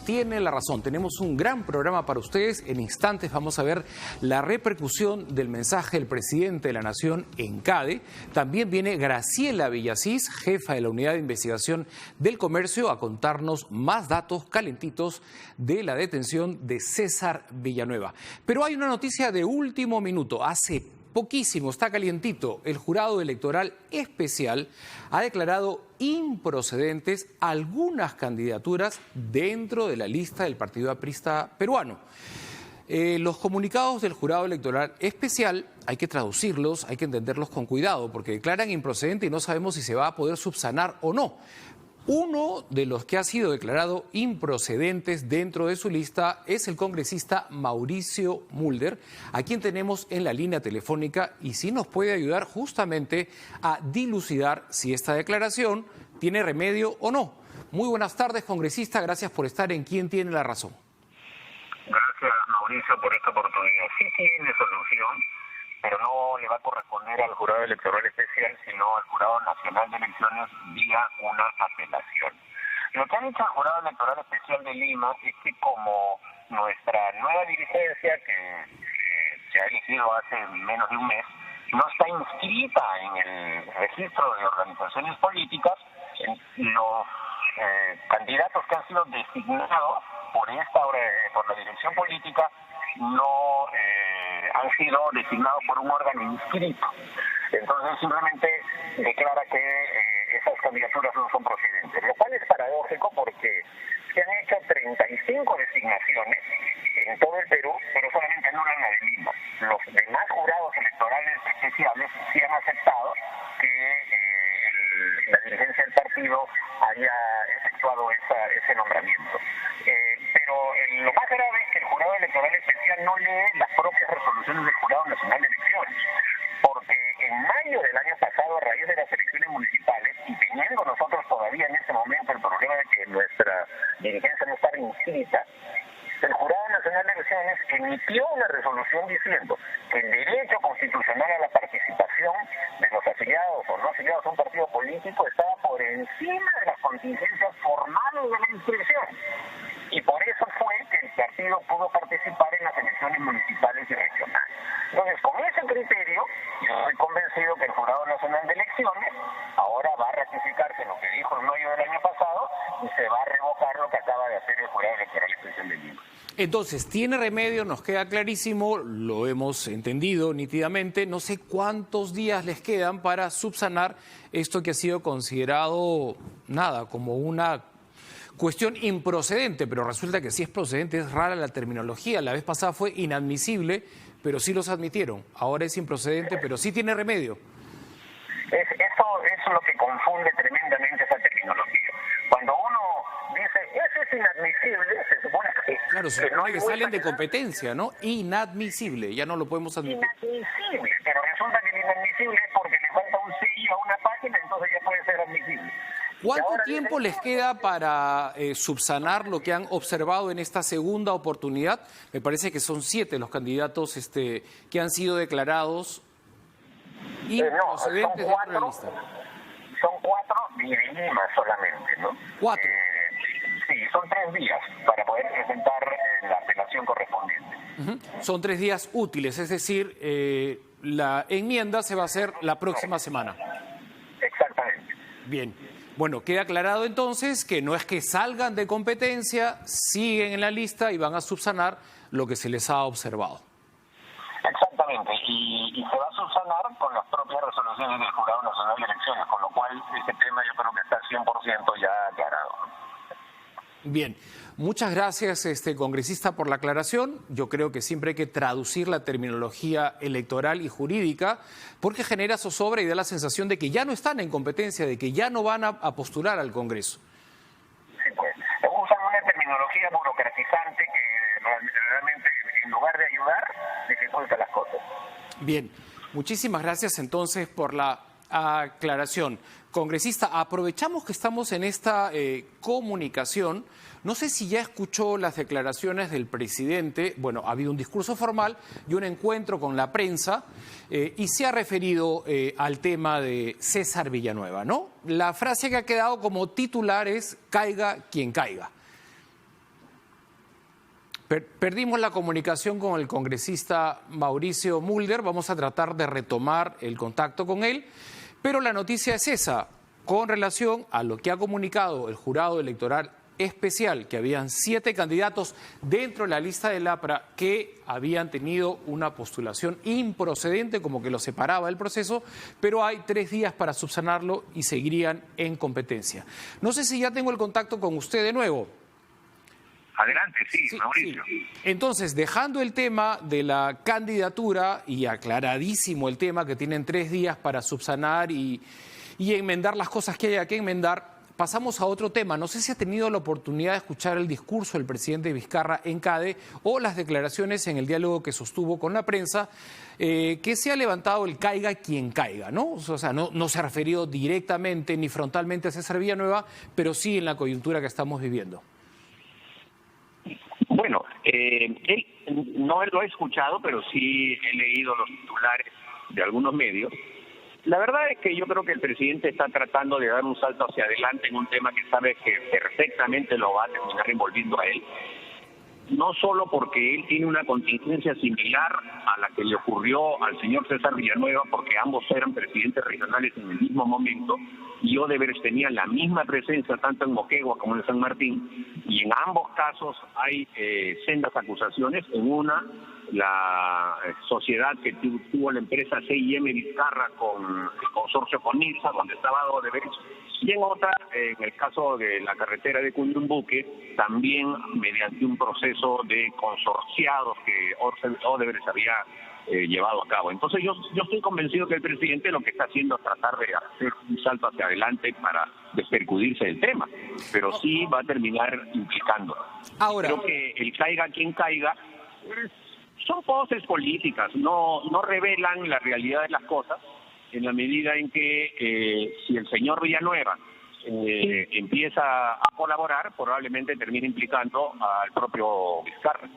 tiene la razón. Tenemos un gran programa para ustedes. En instantes vamos a ver la repercusión del mensaje del presidente de la Nación en CADE. También viene Graciela Villasís, jefa de la Unidad de Investigación del Comercio, a contarnos más datos calentitos de la detención de César Villanueva. Pero hay una noticia de último minuto. Hace poquísimo, está calientito. El Jurado Electoral Especial ha declarado improcedentes algunas candidaturas dentro de la lista del Partido Aprista Peruano. Los comunicados del Jurado Electoral Especial hay que traducirlos, hay que entenderlos con cuidado, porque declaran improcedente y no sabemos si se va a poder subsanar o no. Uno de los que ha sido declarado improcedentes dentro de su lista es el congresista Mauricio Mulder, a quien tenemos en la línea telefónica y sí nos puede ayudar justamente a dilucidar si esta declaración tiene remedio o no. Muy buenas tardes, congresista, gracias por estar en Quién tiene la razón. Gracias, Mauricio, por esta oportunidad. Sí tiene solución, pero no le va a corresponder al Jurado Electoral Especial, sino al Jurado Nacional de Elecciones vía una apelación. Lo que ha dicho el Jurado Electoral Especial de Lima es que como nuestra nueva dirigencia, que se ha elegido hace menos de un mes, no está inscrita en el registro de organizaciones políticas, los candidatos que han sido designados por la dirección política no han sido designados por un órgano inscrito. Entonces simplemente declara que esas candidaturas no son procedentes, lo cual es paradójico porque se han hecho 35 designaciones en todo el Perú, pero solamente anulan la de Lima. Los demás jurados electorales especiales sí han aceptado que la dirigencia del partido haya efectuado ese nombramiento. Pero lo más grave es que el Jurado Electoral Especial no lee las propias resoluciones del Jurado Nacional de Elecciones, porque en mayo del año pasado, a raíz de las elecciones municipales, y teniendo nosotros todavía en este momento el problema de que nuestra dirigencia no estaba inscrita, el Jurado Nacional de Elecciones emitió una resolución diciendo que el derecho constitucional a la participación de los afiliados o no afiliados a un partido político estaba por encima de las contingencias formales de la inscripción. Y por eso fue que el partido pudo participar en las elecciones municipales y regionales. Entonces, con ese criterio, yo estoy convencido que el Jurado Nacional de Elecciones ahora va a ratificarse en lo que dijo en mayo del año pasado y se va a revocar lo que acaba de hacer el Jurado Electoral Especial de Lima. Entonces, tiene remedio, nos queda clarísimo, lo hemos entendido nítidamente. No sé cuántos días les quedan para subsanar esto que ha sido considerado, como una cuestión improcedente, pero resulta que sí es procedente, es rara la terminología. La vez pasada fue inadmisible, pero sí los admitieron. Ahora es improcedente, pero sí tiene remedio. Eso es lo que confunde tremendamente esa terminología. Cuando uno dice, eso es inadmisible, se supone que... Claro, se supone que salen de competencia, ¿no? Inadmisible, ya no lo podemos admitir. Inadmisible, pero resulta que el inadmisible es porque le falta un sello a una página, entonces ya puede ser admisible. ¿Cuánto tiempo les queda para subsanar lo que han observado en esta segunda oportunidad? Me parece que son 7 los candidatos que han sido declarados improcedentes dentro de la lista. Son 4 y de Lima solamente, ¿no? 4. Sí, son 3 días para poder presentar la apelación correspondiente. Son 3 días útiles, es decir, la enmienda se va a hacer la próxima semana. Exactamente. Bien. Bueno, queda aclarado entonces que no es que salgan de competencia, siguen en la lista y van a subsanar lo que se les ha observado. Exactamente, y se va a subsanar con las propias resoluciones del Jurado Nacional de Elecciones, con lo cual ese tema yo creo que está 100% ya aclarado. Bien, muchas gracias, congresista, por la aclaración. Yo creo que siempre hay que traducir la terminología electoral y jurídica porque genera zozobra y da la sensación de que ya no están en competencia, de que ya no van a postular al Congreso. Sí, pues, usan una terminología burocratizante que realmente, en lugar de ayudar, dificulta las cosas. Bien, muchísimas gracias entonces por la aclaración. Congresista, aprovechamos que estamos en esta comunicación. No sé si ya escuchó las declaraciones del presidente. Bueno, ha habido un discurso formal y un encuentro con la prensa y se ha referido al tema de César Villanueva, ¿no? La frase que ha quedado como titular es: caiga quien caiga. Perdimos la comunicación con el congresista Mauricio Mulder, vamos a tratar de retomar el contacto con él, pero la noticia es esa, con relación a lo que ha comunicado el jurado electoral especial, que habían 7 candidatos dentro de la lista del APRA que habían tenido una postulación improcedente, como que lo separaba del proceso, pero hay 3 días para subsanarlo y seguirían en competencia. No sé si ya tengo el contacto con usted de nuevo. Adelante, sí, Mauricio. Sí. Entonces, dejando el tema de la candidatura y aclaradísimo el tema que tienen 3 días para subsanar y enmendar las cosas que haya que enmendar, pasamos a otro tema. No sé si ha tenido la oportunidad de escuchar el discurso del presidente Vizcarra en CADE o las declaraciones en el diálogo que sostuvo con la prensa, que se ha levantado el caiga quien caiga, ¿no? O sea, no se ha referido directamente ni frontalmente a César Villanueva, pero sí en la coyuntura que estamos viviendo. Bueno, él no lo he escuchado, pero sí he leído los titulares de algunos medios. La verdad es que yo creo que el presidente está tratando de dar un salto hacia adelante en un tema que sabe que perfectamente lo va a terminar envolviendo a él. No solo porque él tiene una contingencia similar a la que le ocurrió al señor César Villanueva, porque ambos eran presidentes regionales en el mismo momento, y Odebrecht tenía la misma presencia tanto en Moquegua como en San Martín, y en ambos casos hay sendas acusaciones. En una, la sociedad que tuvo la empresa C&M Vizcarra con el consorcio con NIRSA, donde estaba Odebrecht, y en otra, en el caso de la carretera de Cundumbuque, también mediante un proceso de consorciados que Odebrecht había llevado a cabo. Entonces yo estoy convencido que el presidente lo que está haciendo es tratar de hacer un salto hacia adelante para despercudirse del tema, pero sí va a terminar implicándolo. Ahora, creo que el caiga quien caiga son poses políticas, no revelan la realidad de las cosas, en la medida en que si el señor Villanueva empieza a colaborar, probablemente termine implicando al propio Vizcarra.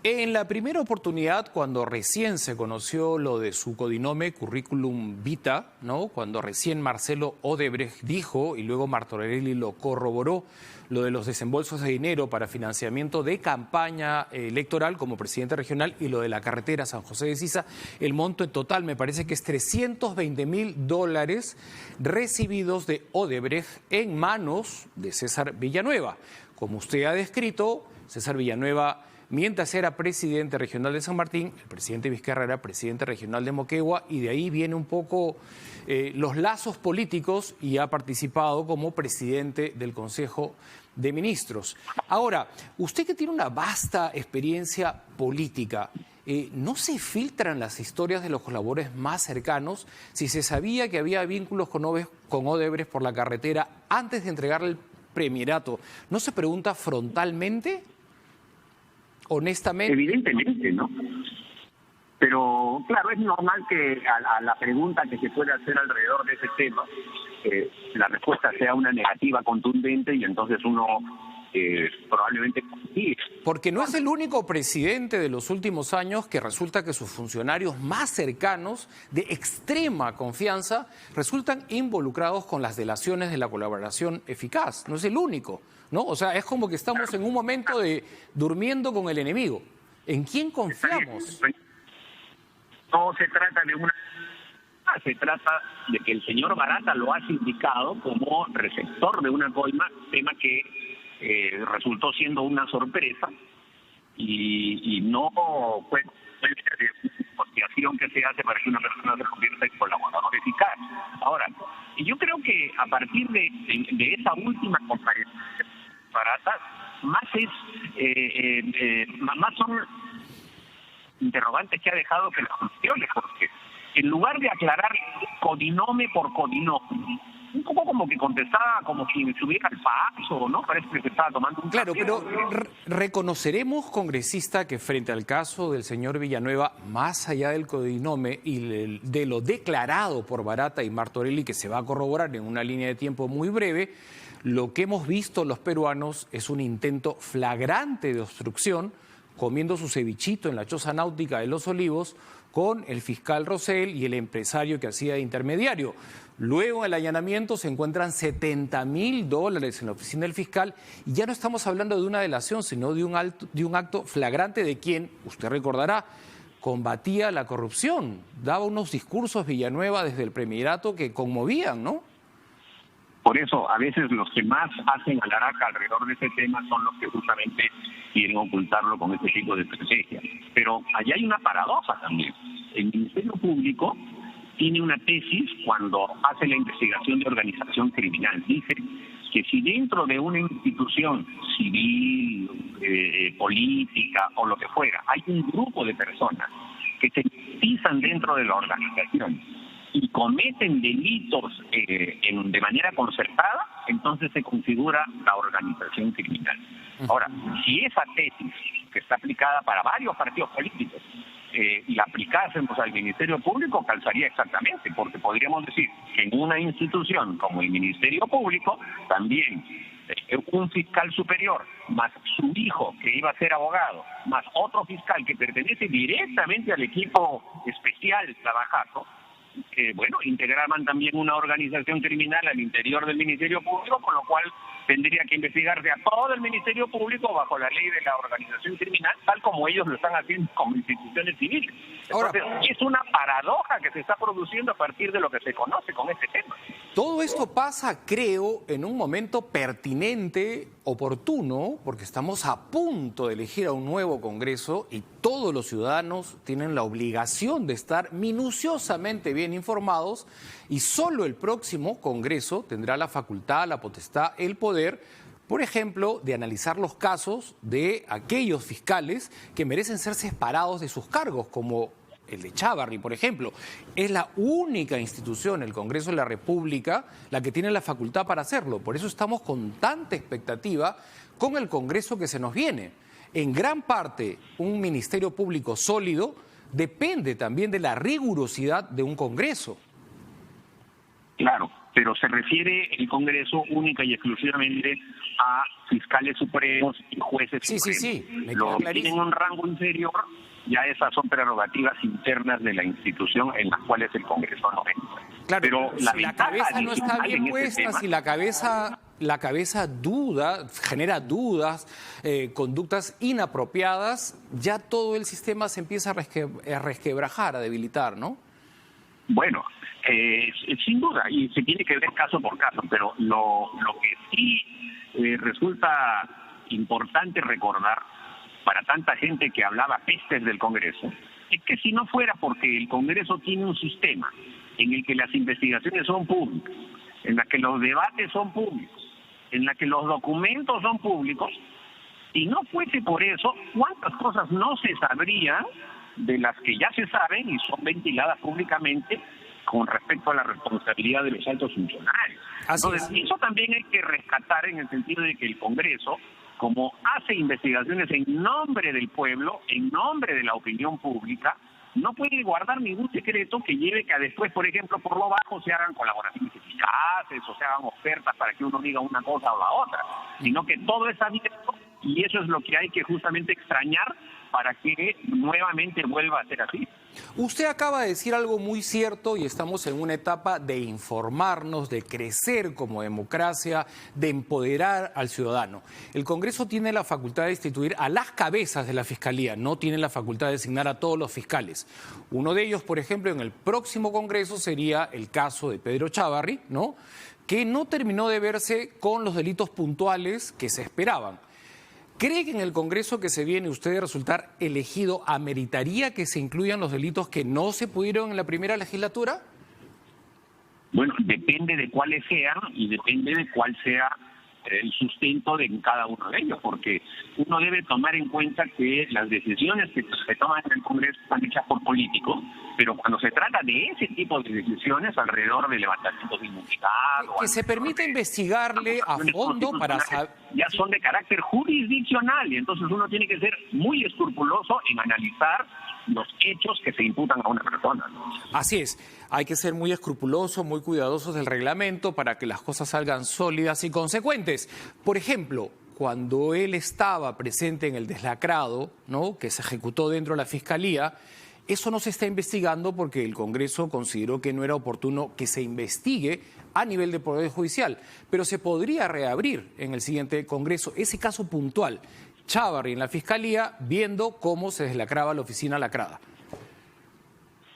En la primera oportunidad, cuando recién se conoció lo de su codinome Curriculum Vitae, ¿no? Cuando recién Marcelo Odebrecht dijo, y luego Martorelli lo corroboró, lo de los desembolsos de dinero para financiamiento de campaña electoral como presidente regional y lo de la carretera San José de Sisa, el monto en total me parece que es $320,000 recibidos de Odebrecht en manos de César Villanueva. Como usted ha descrito, César Villanueva, mientras era presidente regional de San Martín, el presidente Vizcarra era presidente regional de Moquegua, y de ahí viene un poco los lazos políticos, y ha participado como presidente del Consejo de Ministros. Ahora, usted que tiene una vasta experiencia política, ¿no se filtran las historias de los colaboradores más cercanos? Si se sabía que había vínculos con Odebrecht por la carretera antes de entregarle el premierato, ¿no se pregunta frontalmente? Honestamente. Evidentemente, ¿no? Pero, claro, es normal que a la pregunta que se puede hacer alrededor de ese tema, la respuesta sea una negativa contundente, y entonces uno probablemente... Sí. Porque no es el único presidente de los últimos años que resulta que sus funcionarios más cercanos, de extrema confianza, resultan involucrados con las delaciones de la colaboración eficaz. No es el único, ¿no? O sea, es como que estamos en un momento de durmiendo con el enemigo. ¿En quién confiamos? No se trata de una... Se trata de que el señor Barata lo ha indicado como receptor de una coima, tema que resultó siendo una sorpresa y no fue negociación que se hace para que una persona se convierta en colaborador eficaz. Ahora, yo creo que a partir de esa última comparecencia Barata, más son interrogantes que ha dejado que las funciones, porque en lugar de aclarar codinome por codinome, un poco como que contestaba como si estuviera al paso, ¿no? Parece que se estaba tomando un Claro, café. pero reconoceremos, congresista, que frente al caso del señor Villanueva, más allá del codinome y de lo declarado por Barata y Martorelli, que se va a corroborar en una línea de tiempo muy breve, lo que hemos visto los peruanos es un intento flagrante de obstrucción comiendo su cevichito en la choza náutica de Los Olivos con el fiscal Rosell y el empresario que hacía de intermediario. Luego en el allanamiento se encuentran $70.000 en la oficina del fiscal y ya no estamos hablando de una delación, sino de un acto flagrante de quien, usted recordará, combatía la corrupción. Daba unos discursos Villanueva desde el Premierato que conmovían, ¿no? Por eso, a veces los que más hacen alaraca alrededor de ese tema son los que justamente quieren ocultarlo con este tipo de estrategia. Pero allá hay una paradoja también. El Ministerio Público tiene una tesis cuando hace la investigación de organización criminal. Dice que si dentro de una institución civil, política o lo que fuera, hay un grupo de personas que se pisan dentro de la organización y cometen delitos de manera concertada, entonces se configura la organización criminal. Ahora, si esa tesis, que está aplicada para varios partidos políticos, la aplicásemos al Ministerio Público, calzaría exactamente, porque podríamos decir que en una institución como el Ministerio Público, también un fiscal superior, más su hijo que iba a ser abogado, más otro fiscal que pertenece directamente al equipo especial trabajando, integraban también una organización criminal al interior del Ministerio Público, con lo cual tendría que investigarse a todo el Ministerio Público bajo la ley de la organización criminal, tal como ellos lo están haciendo como instituciones civiles. Entonces, es una paradoja que se está produciendo a partir de lo que se conoce con este tema. Todo esto pasa, creo, en un momento pertinente, oportuno, porque estamos a punto de elegir a un nuevo Congreso y todos los ciudadanos tienen la obligación de estar minuciosamente bien informados y solo el próximo Congreso tendrá la facultad, la potestad, el poder, por ejemplo, de analizar los casos de aquellos fiscales que merecen ser separados de sus cargos, como el de Chávarri, por ejemplo. Es la única institución, el Congreso de la República, la que tiene la facultad para hacerlo. Por eso estamos con tanta expectativa con el Congreso que se nos viene. En gran parte, un Ministerio Público sólido depende también de la rigurosidad de un Congreso. Claro, pero se refiere el Congreso única y exclusivamente a fiscales supremos y jueces supremos. Sí, me Los queda que tienen un rango inferior, ya esas son prerrogativas internas de la institución en las cuales el Congreso no entra. Claro, pero si la cabeza no está bien puesta, si la cabeza genera dudas, conductas inapropiadas, ya todo el sistema se empieza a resquebrajar, a debilitar, ¿no? Bueno, sin duda, y se tiene que ver caso por caso, pero lo que sí resulta importante recordar para tanta gente que hablaba pestes del Congreso, es que si no fuera porque el Congreso tiene un sistema en el que las investigaciones son públicas, en la que los debates son públicos, en la que los documentos son públicos, si no fuese por eso, ¿cuántas cosas no se sabrían de las que ya se saben y son ventiladas públicamente con respecto a la responsabilidad de los altos funcionarios? Entonces, eso también hay que rescatar en el sentido de que el Congreso, como hace investigaciones en nombre del pueblo, en nombre de la opinión pública, no puede guardar ningún secreto que lleve que después, por ejemplo, por lo bajo se hagan colaboraciones eficaces o se hagan ofertas para que uno diga una cosa o la otra, sino que todo es abierto y eso es lo que hay que justamente extrañar para que nuevamente vuelva a ser así. Usted acaba de decir algo muy cierto y estamos en una etapa de informarnos, de crecer como democracia, de empoderar al ciudadano. El Congreso tiene la facultad de instituir a las cabezas de la Fiscalía, no tiene la facultad de designar a todos los fiscales. Uno de ellos, por ejemplo, en el próximo Congreso sería el caso de Pedro Chávarri, ¿no?, que no terminó de verse con los delitos puntuales que se esperaban. ¿Cree que en el Congreso que se viene usted de resultar elegido ameritaría que se incluyan los delitos que no se pudieron en la primera legislatura? Bueno, depende de cuáles sean y depende de cuál sea el sustento de cada uno de ellos, porque uno debe tomar en cuenta que las decisiones que se toman en el Congreso están hechas por políticos, pero cuando se trata de ese tipo de decisiones alrededor de levantamientos de inmunidad... Que se permite investigarle a fondo para saber... Ya son de carácter jurisdiccional y entonces uno tiene que ser muy escrupuloso en analizar los hechos que se imputan a una persona, ¿no? Así es, hay que ser muy escrupulosos, muy cuidadosos del reglamento para que las cosas salgan sólidas y consecuentes. Por ejemplo, cuando él estaba presente en el deslacrado, ¿no?, que se ejecutó dentro de la Fiscalía. Eso no se está investigando porque el Congreso consideró que no era oportuno que se investigue a nivel de Poder Judicial, pero se podría reabrir en el siguiente Congreso ese caso puntual. Chávarri en la Fiscalía viendo cómo se deslacraba la oficina lacrada.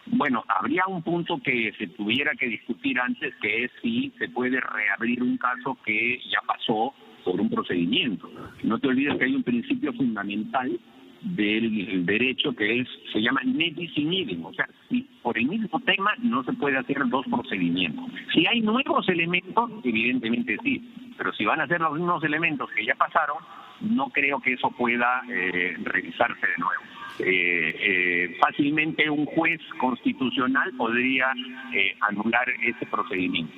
Bueno, habría un punto que se tuviera que discutir antes, que es si se puede reabrir un caso que ya pasó por un procedimiento. No te olvides que hay un principio fundamental del derecho que se llama nebis in idem, o sea, si por el mismo tema no se puede hacer dos procedimientos. Si hay nuevos elementos, evidentemente sí, pero si van a ser los mismos elementos que ya pasaron, no creo que eso pueda revisarse de nuevo. Fácilmente un juez constitucional podría anular ese procedimiento.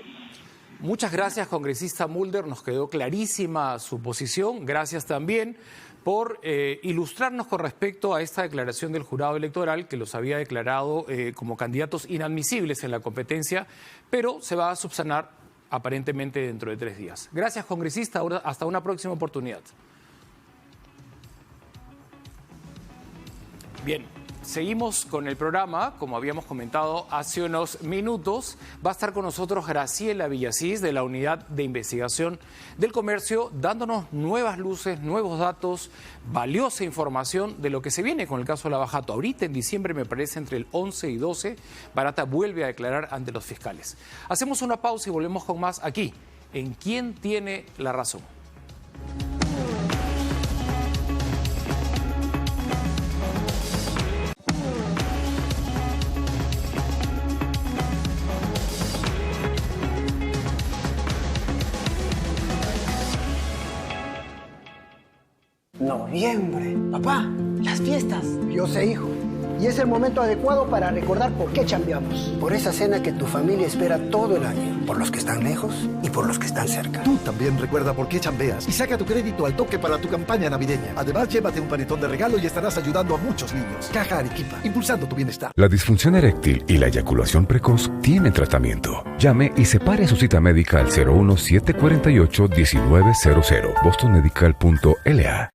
Muchas gracias, congresista Mulder, nos quedó clarísima su posición. Gracias también por ilustrarnos con respecto a esta declaración del jurado electoral que los había declarado como candidatos inadmisibles en la competencia, pero se va a subsanar aparentemente dentro de 3 días. Gracias, congresista. Hasta una próxima oportunidad. Bien, seguimos con el programa. Como habíamos comentado hace unos minutos, va a estar con nosotros Graciela Villasís de la Unidad de Investigación del Comercio, dándonos nuevas luces, nuevos datos, valiosa información de lo que se viene con el caso Lavajato. Ahorita en diciembre, me parece entre el 11 y 12, Barata vuelve a declarar ante los fiscales. Hacemos una pausa y volvemos con más aquí, en ¿Quién tiene la razón? Noviembre. Papá, las fiestas. Yo sé, hijo. Y es el momento adecuado para recordar por qué chambeamos. Por esa cena que tu familia espera todo el año. Por los que están lejos y por los que están cerca. Tú también recuerda por qué chambeas y saca tu crédito al toque para tu campaña navideña. Además, llévate un panetón de regalo y estarás ayudando a muchos niños. Caja Arequipa, impulsando tu bienestar. La disfunción eréctil y la eyaculación precoz tienen tratamiento. Llame y separe su cita médica al 01748-1900. bostonmedical.la.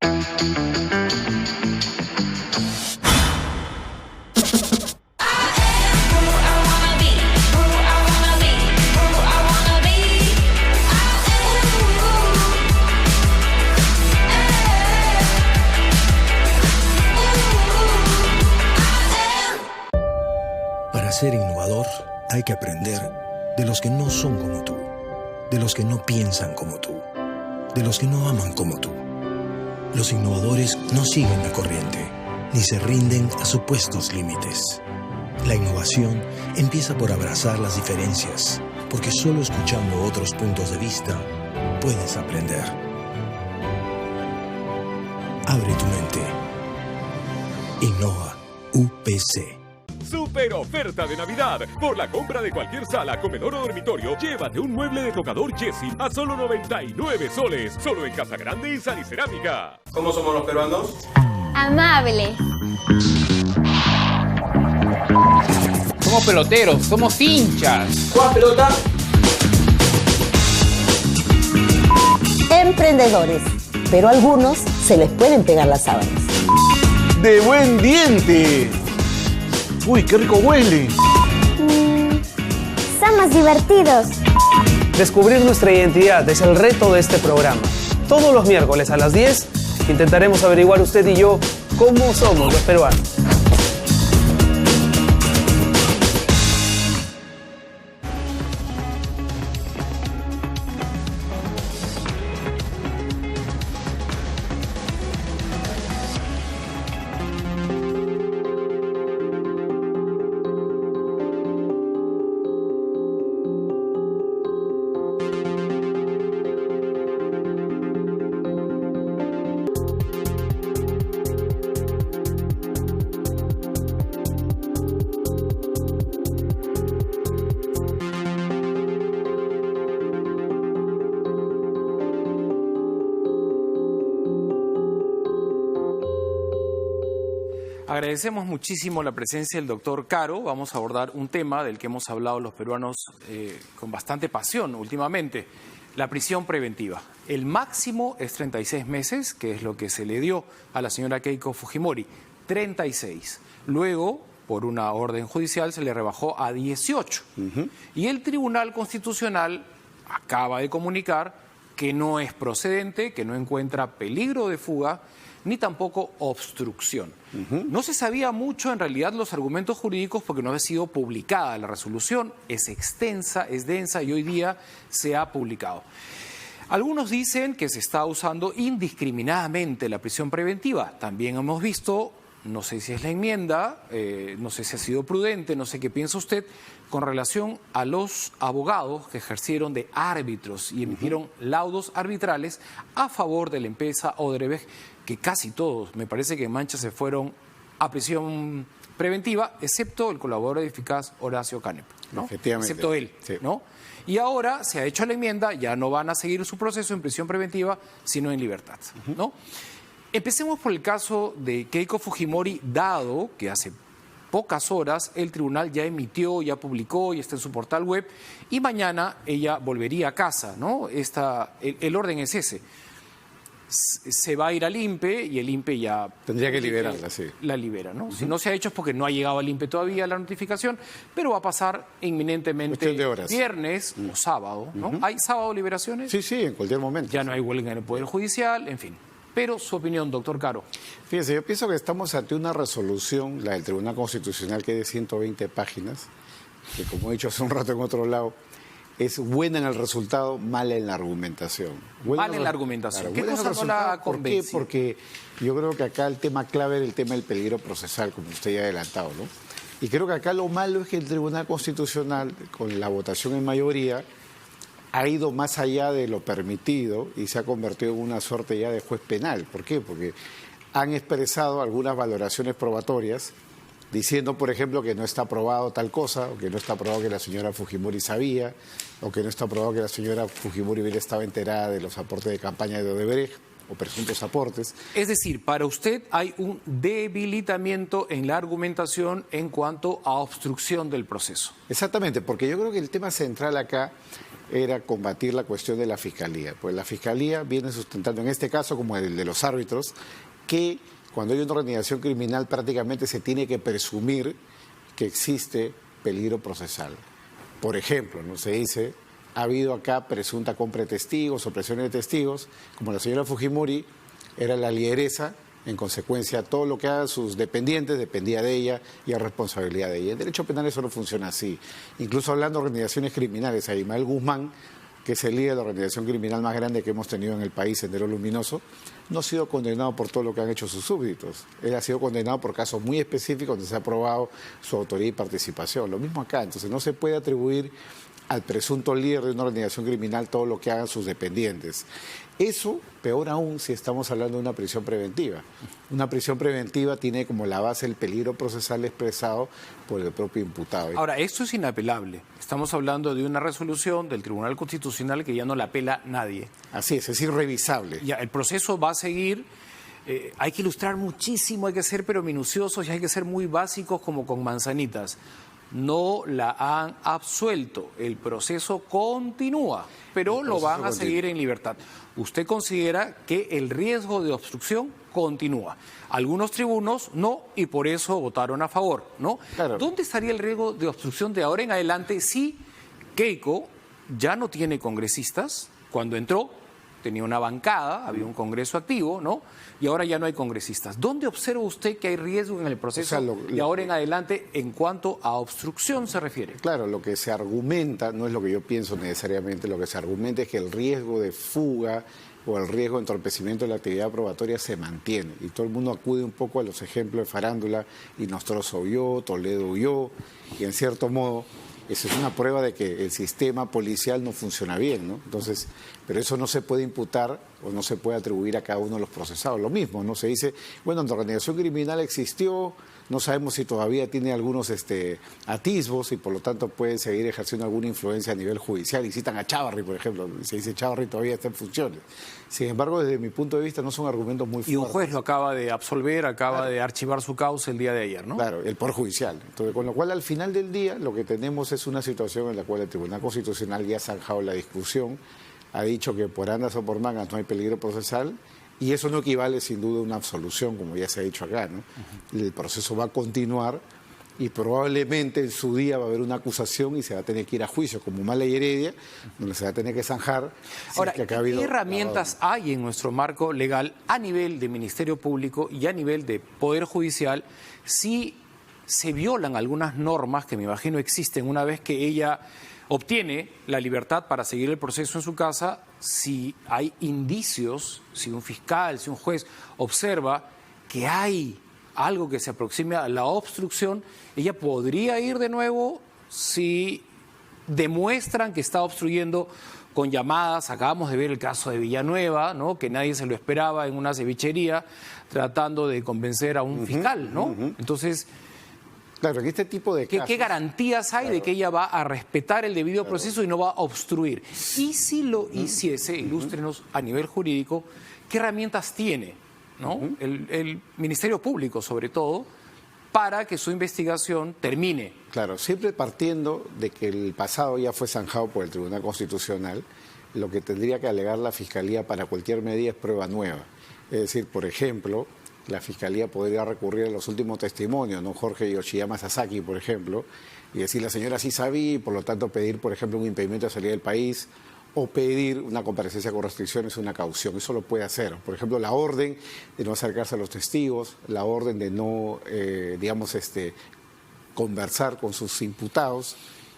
Para ser innovador hay que aprender de los que no son como tú, de los que no piensan como tú, de los que no aman como tú. Los innovadores no siguen la corriente, ni se rinden a supuestos límites. La innovación empieza por abrazar las diferencias, porque solo escuchando otros puntos de vista puedes aprender. Abre tu mente. Innova UPC. Super oferta de Navidad. Por la compra de cualquier sala, comedor o dormitorio, llévate un mueble de tocador Jessie a solo 99 soles. Solo en Casa Grande y Sal y Cerámica. ¿Cómo somos los peruanos? Amable. Somos peloteros, somos hinchas. ¿Juegas pelota? Emprendedores, pero a algunos se les pueden pegar las sábanas. ¡De buen diente! ¡Uy, qué rico huele! Somos divertidos. Descubrir nuestra identidad es el reto de este programa. Todos los miércoles a las 10 intentaremos averiguar usted y yo cómo somos los peruanos. Agradecemos muchísimo la presencia del doctor Caro. Vamos a abordar un tema del que hemos hablado los peruanos con bastante pasión últimamente. la prisión preventiva. El máximo es 36 meses, que es lo que se le dio a la señora Keiko Fujimori, 36. Luego, por una orden judicial, se le rebajó a 18. Y el Tribunal Constitucional acaba de comunicar que no es procedente, que no encuentra peligro de fuga, ni tampoco obstrucción. No se sabía mucho en realidad los argumentos jurídicos porque no había sido publicada la resolución, es extensa, es densa y hoy día se ha publicado. Algunos dicen que se está usando indiscriminadamente la prisión preventiva. También hemos visto, no sé si es la enmienda, no sé si ha sido prudente, no sé qué piensa usted, con relación a los abogados que ejercieron de árbitros y emitieron laudos arbitrales a favor de la empresa Odebrecht, que casi todos, me parece que en Mancha se fueron a prisión preventiva, excepto el colaborador eficaz Horacio Canepa, ¿no? Efectivamente. Excepto él, sí. ¿no? Y ahora se ha hecho la enmienda, ya no van a seguir su proceso en prisión preventiva, sino en libertad, ¿no? Empecemos por el caso de Keiko Fujimori, dado que hace pocas horas el tribunal ya emitió, ya publicó, ya está en su portal web, y mañana ella volvería a casa, ¿no? El orden es ese. Se va a ir al INPE y el INPE ya... Tendría que liberarla, sí. La libera, ¿no? Si no se ha hecho es porque no ha llegado al INPE todavía la notificación, pero va a pasar inminentemente viernes o sábado, ¿no? ¿Hay sábado liberaciones? Sí, sí, en cualquier momento. Ya no hay huelga en el Poder Judicial, en fin. Pero su opinión, doctor Caro. Fíjese, yo pienso que estamos ante una resolución, la del Tribunal Constitucional, que es de 120 páginas, que como he dicho hace un rato en otro lado, es buena en el resultado, mala en la argumentación. Mala en la argumentación. Claro, ¿Qué cosa no la convence? ¿Por qué? Porque yo creo que acá el tema clave era el tema del peligro procesal, como usted ya ha adelantado, ¿no? Y creo que acá lo malo es que el Tribunal Constitucional, con la votación en mayoría, ha ido más allá de lo permitido y se ha convertido en una suerte ya de juez penal. ¿Por qué? Porque han expresado algunas valoraciones probatorias diciendo, por ejemplo, que no está aprobado tal cosa, o que no está aprobado que la señora Fujimori sabía, o que no está aprobado que la señora Fujimori hubiera estado enterada de los aportes de campaña de Odebrecht, o presuntos aportes. Es decir, para usted hay un debilitamiento en la argumentación en cuanto a obstrucción del proceso. Exactamente, porque yo creo que el tema central acá era combatir la cuestión de la Fiscalía. Pues la Fiscalía viene sustentando, en este caso como el de los árbitros, que cuando hay una organización criminal prácticamente se tiene que presumir que existe peligro procesal. Por ejemplo, ¿no? Se dice, ha habido acá presunta compra de testigos o presiones de testigos, como la señora Fujimori era la lideresa, en consecuencia todo lo que hagan sus dependientes dependía de ella y es responsabilidad de ella. En derecho penal eso no funciona así. Incluso hablando de organizaciones criminales, Abimael Guzmán, que es el líder de la organización criminal más grande que hemos tenido en el país, Sendero Luminoso, no ha sido condenado por todo lo que han hecho sus súbditos. Él ha sido condenado por casos muy específicos donde se ha probado su autoría y participación. Lo mismo acá, entonces no se puede atribuir al presunto líder de una organización criminal todo lo que hagan sus dependientes. Eso, peor aún, si estamos hablando de una prisión preventiva. Una prisión preventiva tiene como la base el peligro procesal expresado por el propio imputado. Ahora, esto es inapelable. Estamos hablando de una resolución del Tribunal Constitucional que ya no la apela nadie. Así es irrevisable. Ya, el proceso va a seguir. Hay que ilustrar muchísimo, hay que ser pero minuciosos y hay que ser muy básicos como con manzanitas. No la han absuelto, el proceso continúa, pero lo van a seguir en libertad. ¿Usted considera que el riesgo de obstrucción continúa? Algunos tribunos no y por eso votaron a favor, ¿no? Claro. ¿Dónde estaría el riesgo de obstrucción de ahora en adelante si Keiko ya no tiene congresistas? Cuando entró tenía una bancada, había un congreso activo, ¿no? Y ahora ya no hay congresistas. ¿Dónde observa usted que hay riesgo en el proceso de ahora en adelante en cuanto a obstrucción se refiere? Claro, lo que se argumenta, no es lo que yo pienso necesariamente, lo que se argumenta es que el riesgo de fuga o el riesgo de entorpecimiento de la actividad probatoria se mantiene. Y todo el mundo acude un poco a los ejemplos de farándula, y Nostroza huyó, Toledo huyó, y en cierto modo eso es una prueba de que el sistema policial no funciona bien, ¿no? Entonces, pero eso no se puede imputar o no se puede atribuir a cada uno de los procesados. Lo mismo, ¿no? Se dice, bueno, la organización criminal existió, no sabemos si todavía tiene algunos atisbos y por lo tanto pueden seguir ejerciendo alguna influencia a nivel judicial. Y citan a Chávarri, por ejemplo, se dice Chávarri todavía está en funciones. Sin embargo, desde mi punto de vista no son argumentos muy fuertes. Y un juez lo acaba de absolver, acaba de archivar su causa el día de ayer, ¿no? Claro, el Poder Judicial. Entonces, con lo cual, al final del día, lo que tenemos es una situación en la cual el Tribunal Constitucional ya ha zanjado la discusión, ha dicho que por andas o por mangas no hay peligro procesal, y eso no equivale sin duda a una absolución, como ya se ha dicho acá, ¿no? El proceso va a continuar y probablemente en su día va a haber una acusación y se va a tener que ir a juicio, como Mala y Heredia, donde se va a tener que zanjar. Ahora, ¿qué herramientas hay en nuestro marco legal a nivel de Ministerio Público y a nivel de Poder Judicial si se violan algunas normas que me imagino existen una vez que ella obtiene la libertad para seguir el proceso en su casa? Si hay indicios, si un fiscal, si un juez observa que hay algo que se aproxime a la obstrucción, ella podría ir de nuevo si demuestran que está obstruyendo con llamadas. Acabamos de ver el caso de Villanueva, ¿no? Que nadie se lo esperaba en una cevichería tratando de convencer a un fiscal, ¿no? Entonces, claro, en este tipo de casos, ¿qué garantías hay de que ella va a respetar el debido proceso y no va a obstruir? Y si lo hiciese, ilústrenos a nivel jurídico, ¿qué herramientas tiene, ¿no? El Ministerio Público, sobre todo, para que su investigación termine? Claro, siempre partiendo de que el pasado ya fue zanjado por el Tribunal Constitucional, lo que tendría que alegar la Fiscalía para cualquier medida es prueba nueva. Es decir, por ejemplo, la Fiscalía podría recurrir a los últimos testimonios, ¿no? Jorge Yoshiyama Sasaki, por ejemplo, y decir la señora sí sabía y por lo tanto pedir, por ejemplo, un impedimento de salida del país o pedir una comparecencia con restricciones, una caución. Eso lo puede hacer. Por ejemplo, la orden de no acercarse a los testigos, la orden de no, conversar con sus imputados.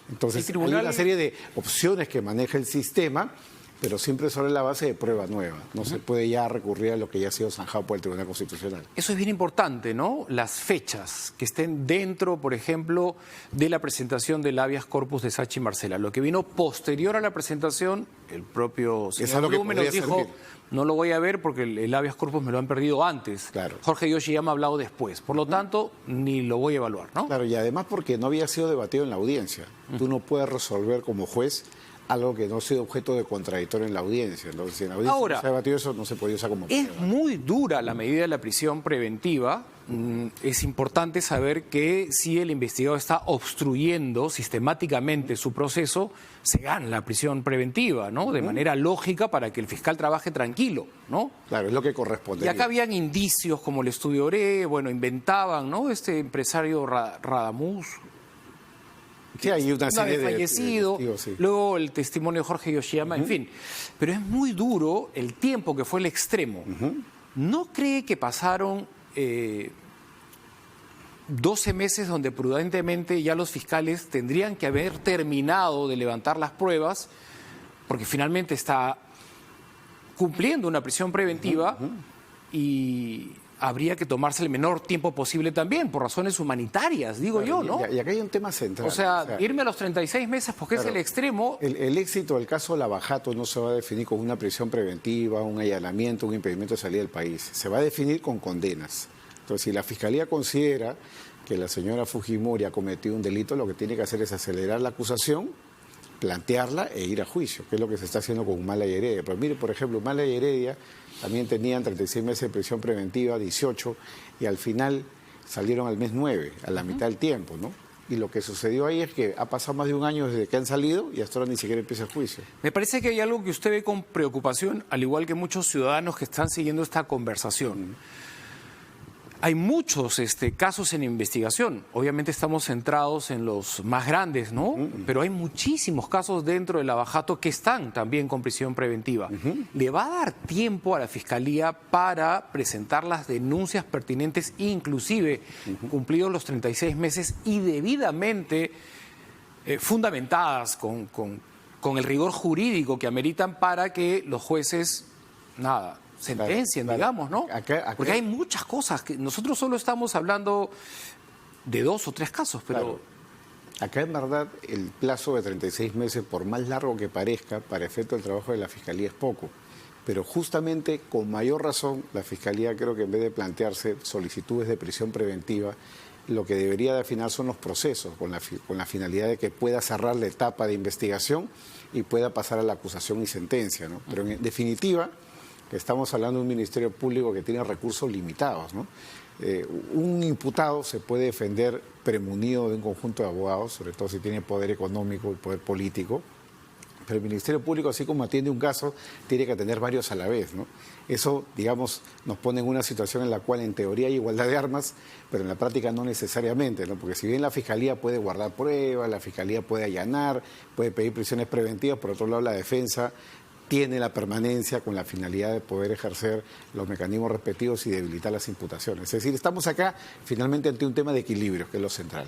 Entonces, hay una serie de opciones que maneja el sistema, pero siempre sobre la base de prueba nueva. No se puede ya recurrir a lo que ya ha sido zanjado por el Tribunal Constitucional. Eso es bien importante, ¿no? Las fechas que estén dentro, por ejemplo, de la presentación del habeas corpus de Sachi Marcela. Lo que vino posterior a la presentación, el propio señor Blumen nos dijo, no lo voy a ver porque el habeas corpus me lo han perdido antes. Claro. Jorge Yoshiyama ha hablado después. Por lo tanto, ni lo voy a evaluar, ¿no? Claro, y además porque no había sido debatido en la audiencia. Tú no puedes resolver como juez algo que no ha sido objeto de contradictorio en la audiencia. Entonces, si en la audiencia no se ha debatido eso, no se podía usar como prueba. Es muy dura la medida de la prisión preventiva. Es importante saber que si el investigado está obstruyendo sistemáticamente su proceso, se gana la prisión preventiva, ¿no? De manera lógica para que el fiscal trabaje tranquilo, ¿no? Claro, es lo que corresponde. Y acá habían indicios como el estudio Oré, bueno, inventaban, ¿no? Este empresario Radamus. Sí, hay una serie de fallecido, sí. Luego el testimonio de Jorge Yoshiyama, en fin. Pero es muy duro el tiempo que fue el extremo. ¿No cree que pasaron 12 meses donde prudentemente ya los fiscales tendrían que haber terminado de levantar las pruebas, porque finalmente está cumpliendo una prisión preventiva y habría que tomarse el menor tiempo posible también, por razones humanitarias, digo yo, ¿no? Y acá hay un tema central. O sea, irme a los 36 meses porque es el extremo. El éxito del caso Lavajato no se va a definir con una prisión preventiva, un allanamiento, un impedimento de salida del país. Se va a definir con condenas. Entonces, si la Fiscalía considera que la señora Fujimori ha cometido un delito, lo que tiene que hacer es acelerar la acusación, plantearla e ir a juicio, que es lo que se está haciendo con Humala y Heredia. Pero mire, por ejemplo, Humala y Heredia también tenían 36 meses de prisión preventiva, 18, y al final salieron al mes 9, a la mitad del tiempo, ¿no? Y lo que sucedió ahí es que ha pasado más de un año desde que han salido y hasta ahora ni siquiera empieza el juicio. Me parece que hay algo que usted ve con preocupación, al igual que muchos ciudadanos que están siguiendo esta conversación. Hay muchos casos en investigación. Obviamente estamos centrados en los más grandes, ¿no? Pero hay muchísimos casos dentro del Lavajato que están también con prisión preventiva. ¿Le va a dar tiempo a la Fiscalía para presentar las denuncias pertinentes, inclusive cumplidos los 36 meses y debidamente fundamentadas con el rigor jurídico que ameritan para que los jueces, sentencien, digamos, ¿no? Porque hay muchas cosas que nosotros solo estamos hablando de 2 o 3 casos, pero... Claro. Acá en verdad el plazo de 36 meses, por más largo que parezca, para efecto del trabajo de la Fiscalía es poco. Pero justamente con mayor razón la Fiscalía creo que en vez de plantearse solicitudes de prisión preventiva, lo que debería de afinar son los procesos, con la finalidad de que pueda cerrar la etapa de investigación y pueda pasar a la acusación y sentencia, ¿no? Pero en definitiva, estamos hablando de un Ministerio Público que tiene recursos limitados, ¿no? Un imputado se puede defender premunido de un conjunto de abogados, sobre todo si tiene poder económico y poder político, Pero el Ministerio Público, así como atiende un caso, tiene que atender varios a la vez, ¿no? Eso, digamos, nos pone en una situación en la cual en teoría hay igualdad de armas, pero en la práctica no necesariamente, ¿no? Porque si bien la Fiscalía puede guardar pruebas, la Fiscalía puede allanar, puede pedir prisiones preventivas, por otro lado la defensa tiene la permanencia con la finalidad de poder ejercer los mecanismos respectivos y debilitar las imputaciones. Es decir, estamos acá finalmente ante un tema de equilibrio, que es lo central.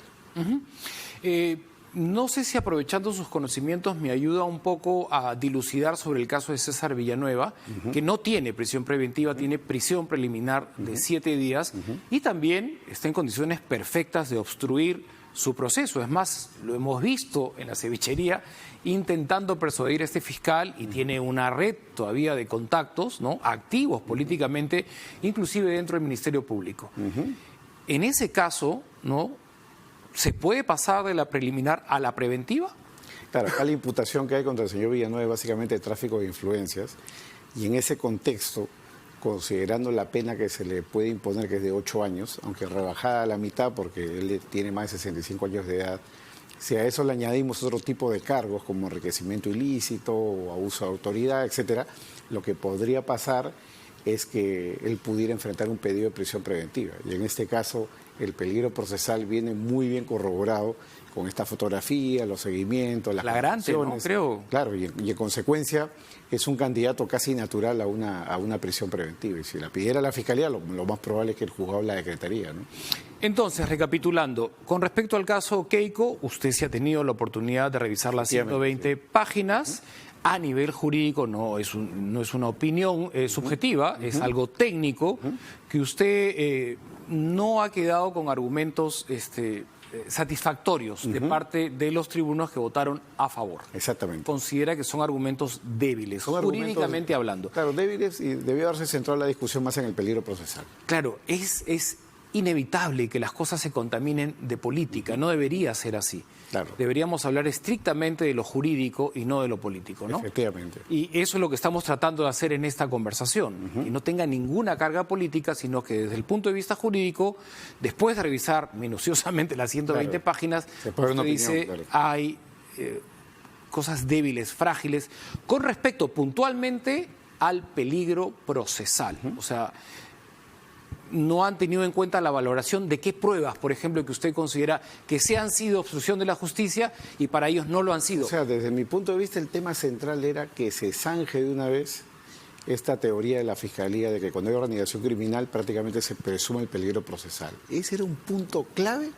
No sé si aprovechando sus conocimientos me ayuda un poco a dilucidar sobre el caso de César Villanueva, que no tiene prisión preventiva, tiene prisión preliminar de 7 días y también está en condiciones perfectas de obstruir su proceso. Es más, lo hemos visto en la cevichería intentando persuadir a este fiscal y tiene una red todavía de contactos, ¿no?, activos políticamente, inclusive dentro del Ministerio Público. En ese caso, ¿no?, ¿se puede pasar de la preliminar a la preventiva? Claro, acá la imputación que hay contra el señor Villanueva es básicamente tráfico de influencias, y en ese contexto, considerando la pena que se le puede imponer, que es de 8 años, aunque rebajada a la mitad porque él tiene más de 65 años de edad, si a eso le añadimos otro tipo de cargos como enriquecimiento ilícito o abuso de autoridad, etcétera, lo que podría pasar es que él pudiera enfrentar un pedido de prisión preventiva. Y en este caso, el peligro procesal viene muy bien corroborado con esta fotografía, los seguimientos, las flagrante, ¿no? Creo. Claro, y en consecuencia es un candidato casi natural a una prisión preventiva. Y si la pidiera la Fiscalía, lo más probable es que el juzgado la decretaría, ¿no? Entonces, recapitulando, con respecto al caso Keiko, usted sí ha tenido la oportunidad de revisar las 120 páginas. A nivel jurídico no es una opinión subjetiva, es algo técnico, que usted no ha quedado con argumentos satisfactorios de parte de los tribunos que votaron a favor. Exactamente. Considera que son argumentos débiles, jurídicamente hablando. Claro, débiles, y debió haberse centrado la discusión más en el peligro procesal. Claro, es inevitable que las cosas se contaminen de política, no debería ser así. Claro. Deberíamos hablar estrictamente de lo jurídico y no de lo político, ¿no? Efectivamente. Y eso es lo que estamos tratando de hacer en esta conversación, que no tenga ninguna carga política, sino que desde el punto de vista jurídico, después de revisar minuciosamente las 120 páginas, usted dice, hay cosas débiles, frágiles, con respecto puntualmente al peligro procesal. O sea, no han tenido en cuenta la valoración de qué pruebas, por ejemplo, que usted considera que se han sido obstrucción de la justicia y para ellos no lo han sido. O sea, desde mi punto de vista el tema central era que se zanje de una vez esta teoría de la Fiscalía de que cuando hay organización criminal prácticamente se presume el peligro procesal. Ese era un punto clave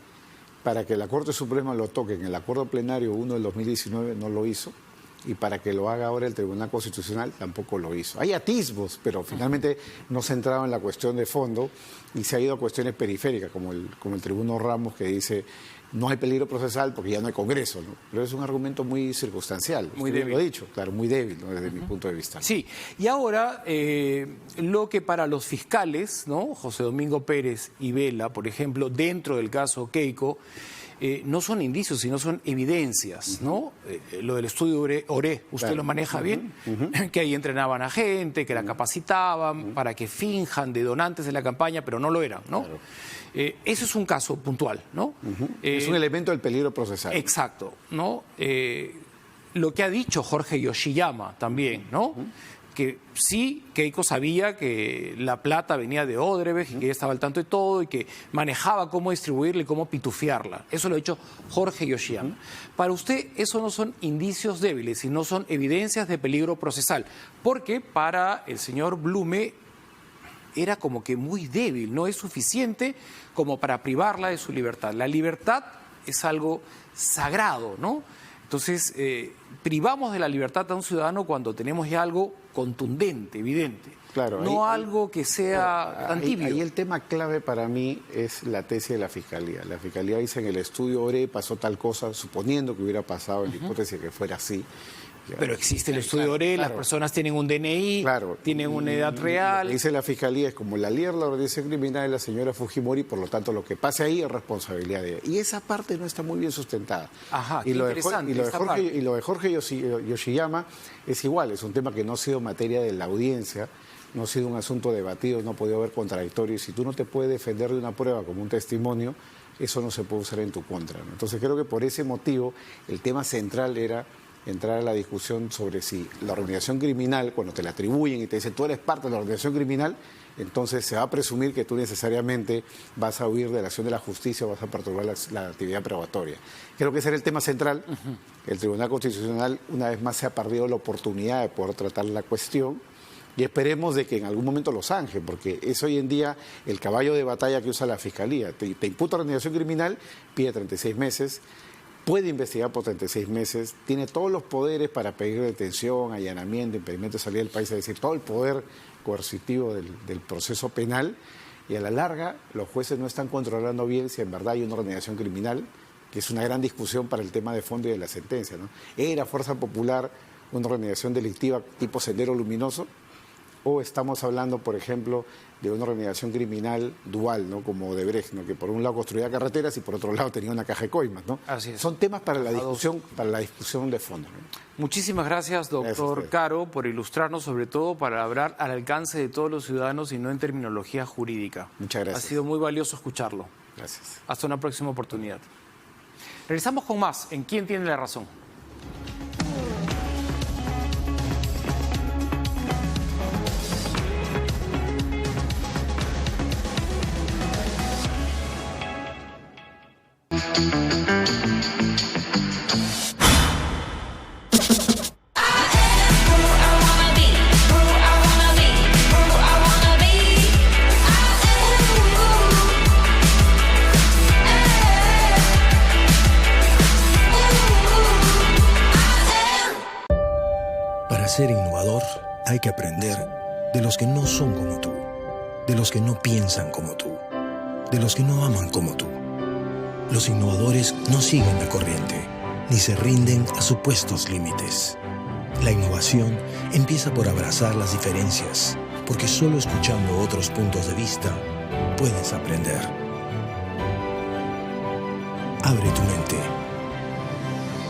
para que la Corte Suprema lo toque. En el acuerdo plenario 1 del 2019 no lo hizo, y para que lo haga ahora el Tribunal Constitucional tampoco lo hizo. Hay atisbos, pero finalmente no se entraba en la cuestión de fondo y se ha ido a cuestiones periféricas, como el Tribunal Ramos, que dice no hay peligro procesal porque ya no hay Congreso, ¿no? Pero es un argumento muy circunstancial. Muy débil. Lo he dicho, claro, muy débil, ¿no?, desde mi punto de vista. Sí, y ahora lo que para los fiscales, ¿no?, José Domingo Pérez y Vela, por ejemplo, dentro del caso Keiko, no son indicios, sino son evidencias, ¿no? Lo del estudio ORE, usted lo maneja bien, que ahí entrenaban a gente, que la capacitaban para que finjan de donantes de la campaña, pero no lo eran, ¿no? Claro. Ese es un caso puntual, ¿no? Es un elemento del peligro procesal. Exacto, ¿no? Lo que ha dicho Jorge Yoshiyama también, ¿no? Que sí, Keiko sabía que la plata venía de Odebrecht y que ella estaba al tanto de todo y que manejaba cómo distribuirla y cómo pitufiarla. Eso lo ha dicho Jorge Yoshiyama. Para usted, eso no son indicios débiles, sino son evidencias de peligro procesal. Porque para el señor Blume era como que muy débil, no es suficiente como para privarla de su libertad. La libertad es algo sagrado, ¿no? Entonces, privamos de la libertad a un ciudadano cuando tenemos ya algo contundente, evidente. Claro, no algo que sea tan tibio. Ahí el tema clave para mí es la tesis de la Fiscalía. La Fiscalía dice en el estudio ORE pasó tal cosa, suponiendo que hubiera pasado en la hipótesis que fuera así. Pero existe el estudio ORE, las personas tienen un DNI, tienen una edad real. Lo que dice la Fiscalía es como la líder de la organización criminal es la señora Fujimori, por lo tanto lo que pase ahí es responsabilidad de ella. Y esa parte no está muy bien sustentada. Ajá, y lo de Jorge Yoshiyama es igual, es un tema que no ha sido materia de la audiencia, no ha sido un asunto debatido, no ha podido haber contradictorio. Y si tú no te puedes defender de una prueba como un testimonio, eso no se puede usar en tu contra, ¿no? Entonces creo que por ese motivo el tema central era entrar a la discusión sobre si la organización criminal, cuando te la atribuyen y te dicen tú eres parte de la organización criminal, entonces se va a presumir que tú necesariamente vas a huir de la acción de la justicia o vas a perturbar la actividad probatoria. Creo que ese era el tema central. El Tribunal Constitucional una vez más se ha perdido la oportunidad de poder tratar la cuestión y esperemos de que en algún momento lo zanje, porque es hoy en día el caballo de batalla que usa la Fiscalía. Te imputa organización criminal, pide 36 meses, puede investigar por 36 meses, tiene todos los poderes para pedir detención, allanamiento, impedimento de salida del país, es decir, todo el poder coercitivo del proceso penal, y a la larga los jueces no están controlando bien si en verdad hay una organización criminal, que es una gran discusión para el tema de fondo y de la sentencia, ¿no? ¿Era Fuerza Popular una organización delictiva tipo Sendero Luminoso? ¿O estamos hablando, por ejemplo, de una organización criminal dual, ¿no? Como Odebrecht, ¿no? Que por un lado construía carreteras y por otro lado tenía una caja de coimas, ¿no? Así es. Son temas para la discusión de fondo, ¿no? Muchísimas gracias, doctor Caro, por ilustrarnos, sobre todo para hablar al alcance de todos los ciudadanos y no en terminología jurídica. Muchas gracias. Ha sido muy valioso escucharlo. Gracias. Hasta una próxima oportunidad. Regresamos con más en ¿Quién tiene la razón? Para ser innovador hay que aprender de los que no son como tú, de los que no piensan como tú, de los que no aman como tú. Los innovadores no siguen la corriente, ni se rinden a supuestos límites. La innovación empieza por abrazar las diferencias, porque solo escuchando otros puntos de vista puedes aprender. Abre tu mente.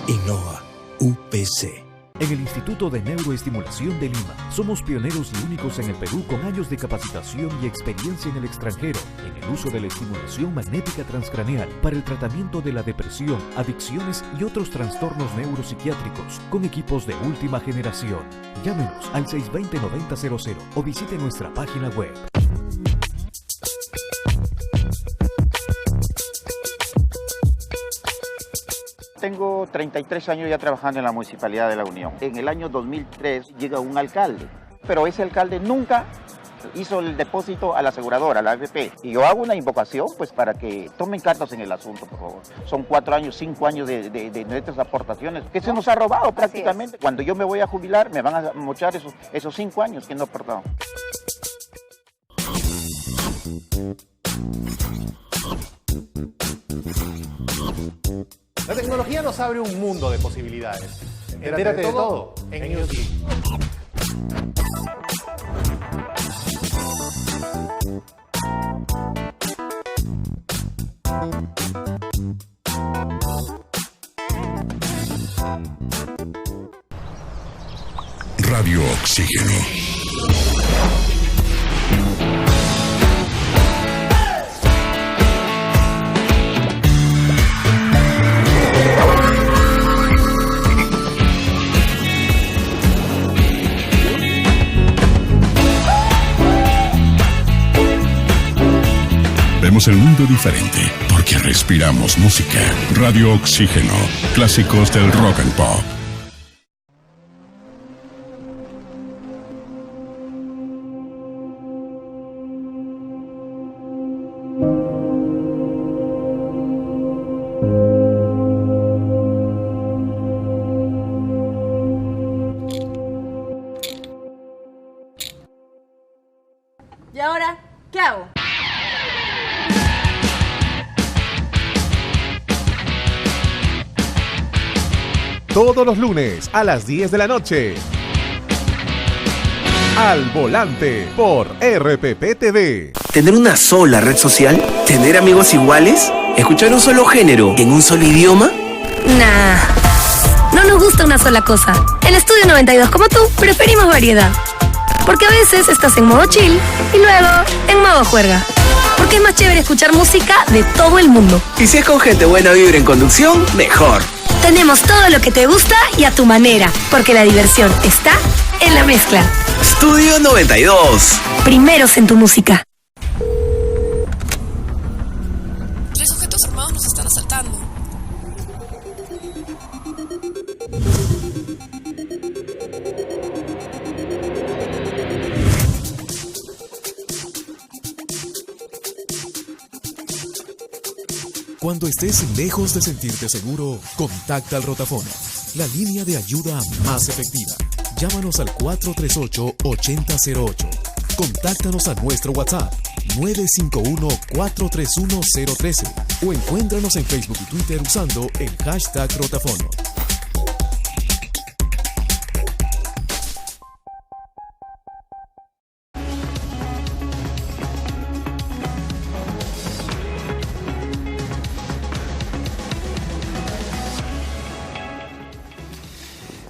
Innova UPC. En el Instituto de Neuroestimulación de Lima, somos pioneros y únicos en el Perú con años de capacitación y experiencia en el extranjero en el uso de la estimulación magnética transcraneal para el tratamiento de la depresión, adicciones y otros trastornos neuropsiquiátricos con equipos de última generación. Llámenos al 620-9000 o visite nuestra página web. Tengo 33 años ya trabajando en la Municipalidad de La Unión. En el año 2003 llega un alcalde, pero ese alcalde nunca hizo el depósito a la aseguradora, a la AFP. Y yo hago una invocación pues para que tomen cartas en el asunto, por favor. Son 4 años, 5 años de nuestras aportaciones que se nos ha robado prácticamente. Cuando yo me voy a jubilar me van a mochar esos 5 años que no he aportado. La tecnología nos abre un mundo de posibilidades. Entérate de todo en Newsgeek. Radio Oxígeno. Vemos el mundo diferente porque respiramos música. Radio Oxígeno, clásicos del rock and pop. ¿Y ahora qué hago? Todos los lunes a las 10 de la noche. Al Volante por RPP TV. ¿Tener una sola red social? ¿Tener amigos iguales? ¿Escuchar un solo género en un solo idioma? Nah, no nos gusta una sola cosa. En Estudio 92, como tú, preferimos variedad. Porque a veces estás en modo chill y luego en modo juerga. Porque es más chévere escuchar música de todo el mundo. Y si es con gente buena vibra en conducción, mejor. Tenemos todo lo que te gusta y a tu manera, porque la diversión está en la mezcla. Estudio 92. Primeros en tu música. 3 sujetos armados nos están asaltando. Cuando estés lejos de sentirte seguro, contacta al Rotafono, la línea de ayuda más efectiva. Llámanos al 438-8008. Contáctanos a nuestro WhatsApp 951-431-013 o encuéntranos en Facebook y Twitter usando el hashtag Rotafono.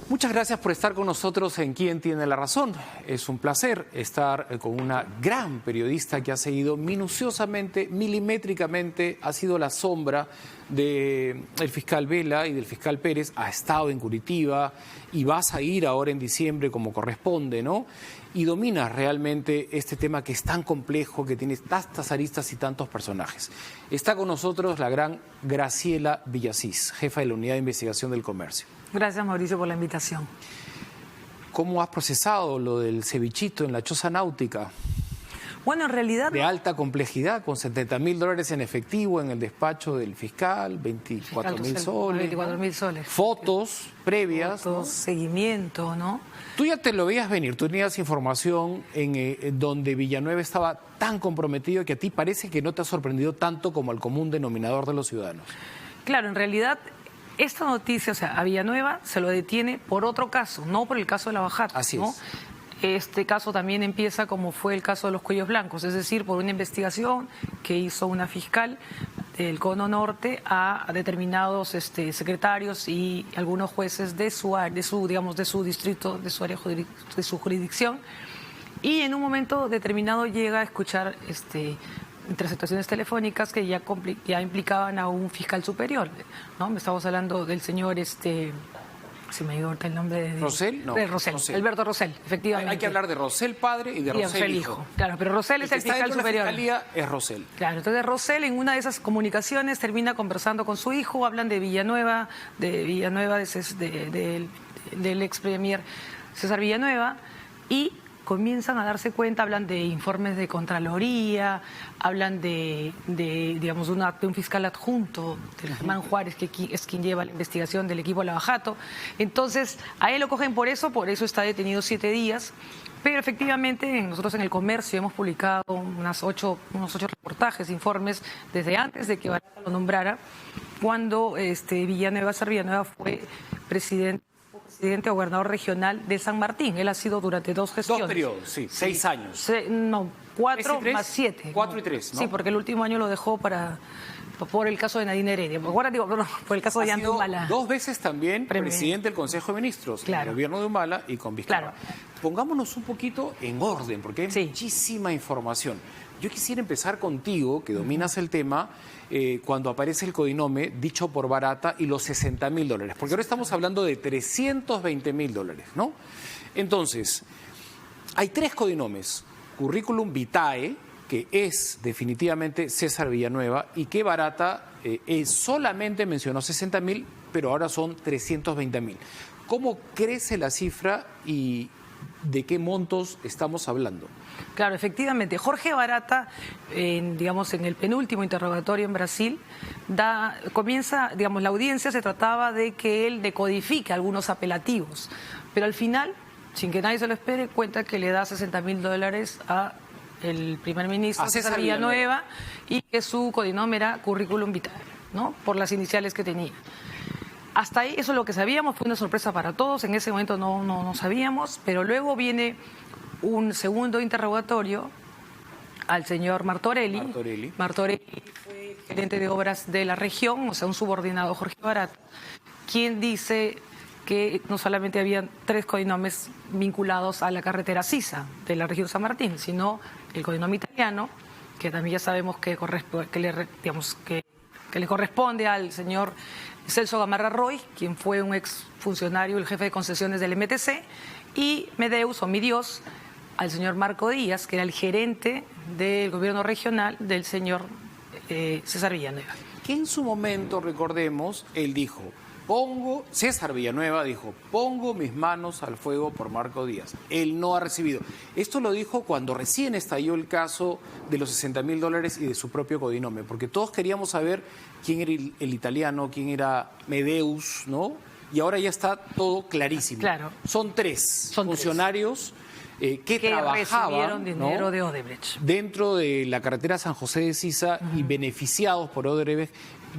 Muchas gracias por estar con nosotros en ¿Quién tiene la razón? Es un placer estar con una gran periodista que ha seguido minuciosamente, milimétricamente, ha sido la sombra del fiscal Vela y del fiscal Pérez, ha estado en Curitiba y vas a ir ahora en diciembre como corresponde, ¿no? Y dominas realmente este tema que es tan complejo, que tiene tantas aristas y tantos personajes. Está con nosotros la gran Graciela Villasís, jefa de la Unidad de Investigación del Comercio. Gracias, Mauricio, por la invitación. ¿Cómo has procesado lo del cevichito en la choza náutica? Bueno, en realidad... De alta complejidad, con $70.000 en efectivo en el despacho del fiscal, 24.000 soles. 24.000 soles. Fotos previas. Fotos, ¿no? Seguimiento, ¿no? Tú ya te lo veías venir, tú tenías información en donde Villanueva estaba tan comprometido que a ti parece que no te ha sorprendido tanto como al común denominador de los ciudadanos. Claro, en realidad... Esta noticia, o sea, a Villanueva se lo detiene por otro caso, no por el caso de la Bajata. Así ¿no? es. Este caso también empieza como fue el caso de los cuellos blancos, es decir, por una investigación que hizo una fiscal del Cono Norte a determinados secretarios y algunos jueces de su distrito, de su área, de su jurisdicción. Y en un momento determinado llega a escuchar interceptaciones telefónicas que ya implicaban a un fiscal superior, ¿no? Estamos hablando del señor, se me dio ahorita el nombre de... ¿Rosell? No. De Rosell, Alberto Rosell, efectivamente. Hay que hablar de Rosell padre y de Rosell hijo. Claro, pero Rosell es el fiscal superior. La fiscalía es Rosell. Claro, entonces Rosell en una de esas comunicaciones termina conversando con su hijo, hablan de Villanueva, del ex premier César Villanueva, y comienzan a darse cuenta, hablan de informes de Contraloría, hablan de un fiscal adjunto, de Germán Juárez, que es quien lleva la investigación del equipo Lavajato. Entonces, a él lo cogen por eso está detenido 7 días. Pero efectivamente, nosotros en el Comercio hemos publicado unos 8 reportajes, informes, desde antes de que Barata lo nombrara, cuando Villanueva fue presidente o gobernador regional de San Martín. Él ha sido durante 2 gestiones. 2 periodos, sí, 6 años. 4 más 7. 4 y 3, ¿no? Sí, porque el último año lo dejó por el caso de Nadine Heredia. Ahora por el caso de Jan Humala. 2 veces también presidente del Consejo de Ministros, claro, en el gobierno de Humala y con Vizcarra. Claro. Pongámonos un poquito en orden, porque hay muchísima información. Yo quisiera empezar contigo, que dominas el tema, cuando aparece el codinome dicho por Barata y los $60.000, porque ahora estamos hablando de $320.000, ¿no? Entonces, hay 3 codinomes: currículum vitae, que es definitivamente César Villanueva, y que Barata solamente mencionó 60.000, pero ahora son 320.000. ¿Cómo crece la cifra y de qué montos estamos hablando? Claro, efectivamente. Jorge Barata, en el penúltimo interrogatorio en Brasil, la audiencia se trataba de que él decodifique algunos apelativos, pero al final, sin que nadie se lo espere, cuenta que le da $60.000 a el primer ministro César Villanueva y que su codinome era currículum vitae, ¿no? Por las iniciales que tenía. Hasta ahí, eso es lo que sabíamos, fue una sorpresa para todos, en ese momento no sabíamos, pero luego viene un segundo interrogatorio al señor Martorelli. Martorelli fue gerente de obras de la región, o sea, un subordinado Jorge Barata, quien dice que no solamente habían 3 codinomes vinculados a la carretera Sisa de la región San Martín, sino el codinome italiano, que también ya sabemos que que le corresponde al señor Celso Gamarra Roy, quien fue un exfuncionario, el jefe de concesiones del MTC, y Medeus, o mi Dios, al señor Marco Díaz, que era el gerente del gobierno regional del señor César Villanueva. Que en su momento, recordemos, él dijo, César Villanueva dijo, pongo mis manos al fuego por Marco Díaz. Él no ha recibido. Esto lo dijo cuando recién estalló el caso de los $60.000 y de su propio codinome, porque todos queríamos saber quién era el italiano, quién era Medeus, ¿no? Y ahora ya está todo clarísimo. Claro. Son tres funcionarios que trabajaban, recibieron dinero, ¿no?, de Odebrecht dentro de la carretera San José de Sisa y beneficiados por Odebrecht.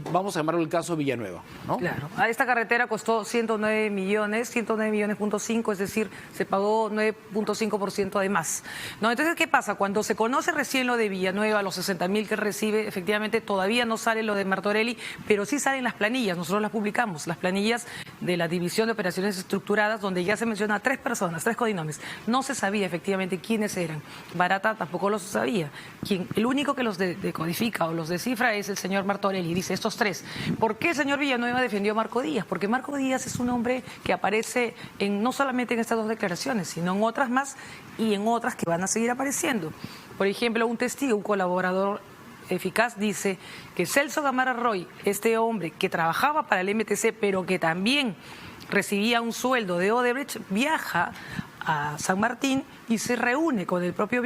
Vamos a llamarlo el caso Villanueva, ¿no? Claro. A esta carretera costó 109 millones, 109,5, es decir, se pagó 9.5% de más, ¿no? Entonces, ¿qué pasa? Cuando se conoce recién lo de Villanueva, los 60.000 que recibe, efectivamente todavía no sale lo de Martorelli, pero sí salen las planillas, nosotros las publicamos, las planillas de la División de Operaciones Estructuradas, donde ya se menciona a 3 personas, 3 codinomes. No se sabía efectivamente quiénes eran. Barata tampoco lo sabía. El único que los decodifica o los descifra es el señor Martorelli, dice estos 3. ¿Por qué el señor Villanueva defendió a Marco Díaz? Porque Marco Díaz es un hombre que aparece no solamente en estas 2 declaraciones, sino en otras más y en otras que van a seguir apareciendo. Por ejemplo, un testigo, un colaborador eficaz, dice que Celso Gamarra Roy, este hombre que trabajaba para el MTC, pero que también recibía un sueldo de Odebrecht, viaja a San Martín y se reúne con el propio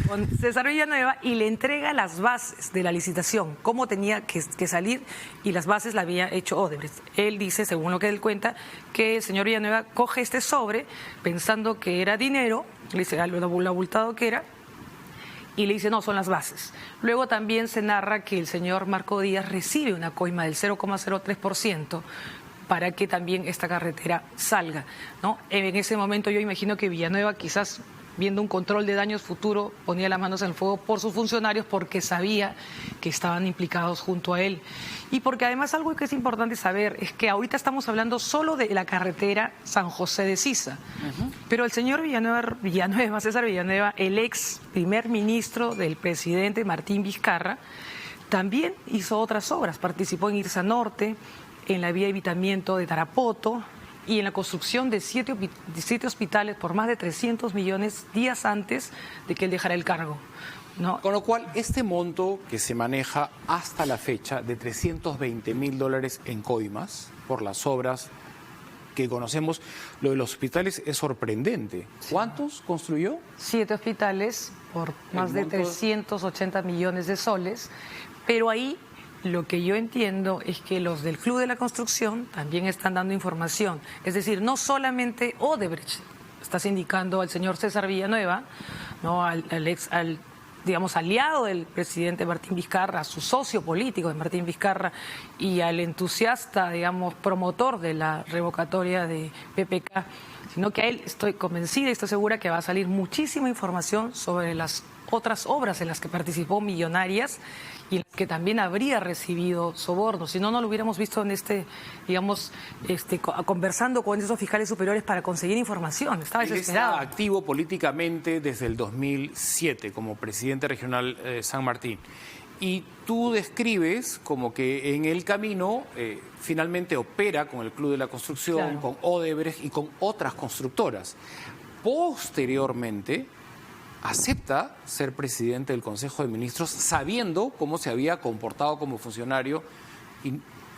con César Villanueva, y le entrega las bases de la licitación, cómo tenía que salir, y las bases la había hecho Odebrecht. Él dice, según lo que él cuenta, que el señor Villanueva coge este sobre pensando que era dinero, le dice lo abultado que era, y le dice, no, son las bases. Luego también se narra que el señor Marco Díaz recibe una coima del 0,03%, para que también esta carretera salga, ¿no? En ese momento yo imagino que Villanueva, quizás viendo un control de daños futuro, ponía las manos en el fuego por sus funcionarios, porque sabía que estaban implicados junto a él. Y porque además algo que es importante saber es que ahorita estamos hablando solo de la carretera San José de Sisa, pero el señor Villanueva, César Villanueva, el ex primer ministro del presidente Martín Vizcarra, también hizo otras obras, participó en Irsa Norte, en la vía de evitamiento de Tarapoto y en la construcción de 7 hospitales por más de 300 millones días antes de que él dejara el cargo, ¿no? Con lo cual, este monto que se maneja hasta la fecha de $320.000 en coimas por las obras que conocemos, lo de los hospitales es sorprendente. ¿Cuántos construyó? 7 hospitales por más de 380 millones de soles, pero ahí lo que yo entiendo es que los del Club de la Construcción también están dando información. Es decir, no solamente Odebrecht está sindicando al señor César Villanueva, ¿no?, al digamos, aliado del presidente Martín Vizcarra, a su socio político de Martín Vizcarra y al entusiasta, digamos, promotor de la revocatoria de PPK, sino que a él estoy convencida y estoy segura que va a salir muchísima información sobre las otras obras en las que participó, millonarias, y en las que también habría recibido sobornos. Si no, no lo hubiéramos visto en digamos, conversando con esos fiscales superiores para conseguir información. Estaba desesperado. Él está activo políticamente desde el 2007 como presidente regional San Martín. Y tú describes como que en el camino finalmente opera con el Club de la Construcción, claro, con Odebrecht y con otras constructoras. Posteriormente acepta ser presidente del Consejo de Ministros sabiendo cómo se había comportado como funcionario. ¿Y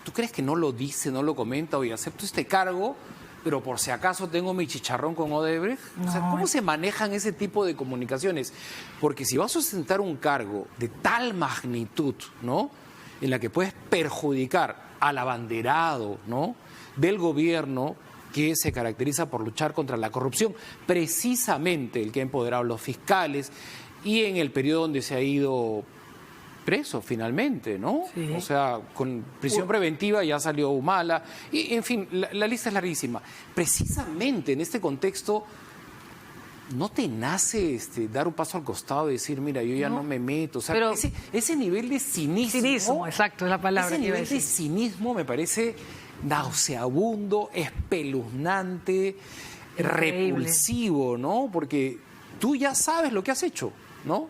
tú crees que no lo dice, no lo comenta? Oye, acepto este cargo, pero por si acaso tengo mi chicharrón con Odebrecht. No. O sea, ¿cómo se manejan ese tipo de comunicaciones? Porque si vas a ostentar un cargo de tal magnitud, ¿no?, en la que puedes perjudicar al abanderado, ¿no?, del gobierno, que se caracteriza por luchar contra la corrupción, precisamente el que ha empoderado a los fiscales, y en el periodo donde se ha ido preso finalmente, ¿no? Sí. O sea, con prisión preventiva ya salió Humala, y en fin, la lista es larguísima. Precisamente en este contexto, ¿no te nace dar un paso al costado y decir, mira, yo ya no me meto? O sea, pero ese nivel de cinismo... Cinismo, exacto, es la palabra. Ese nivel de cinismo me parece nauseabundo, espeluznante, repulsivo, ¿no? Porque tú ya sabes lo que has hecho, ¿no?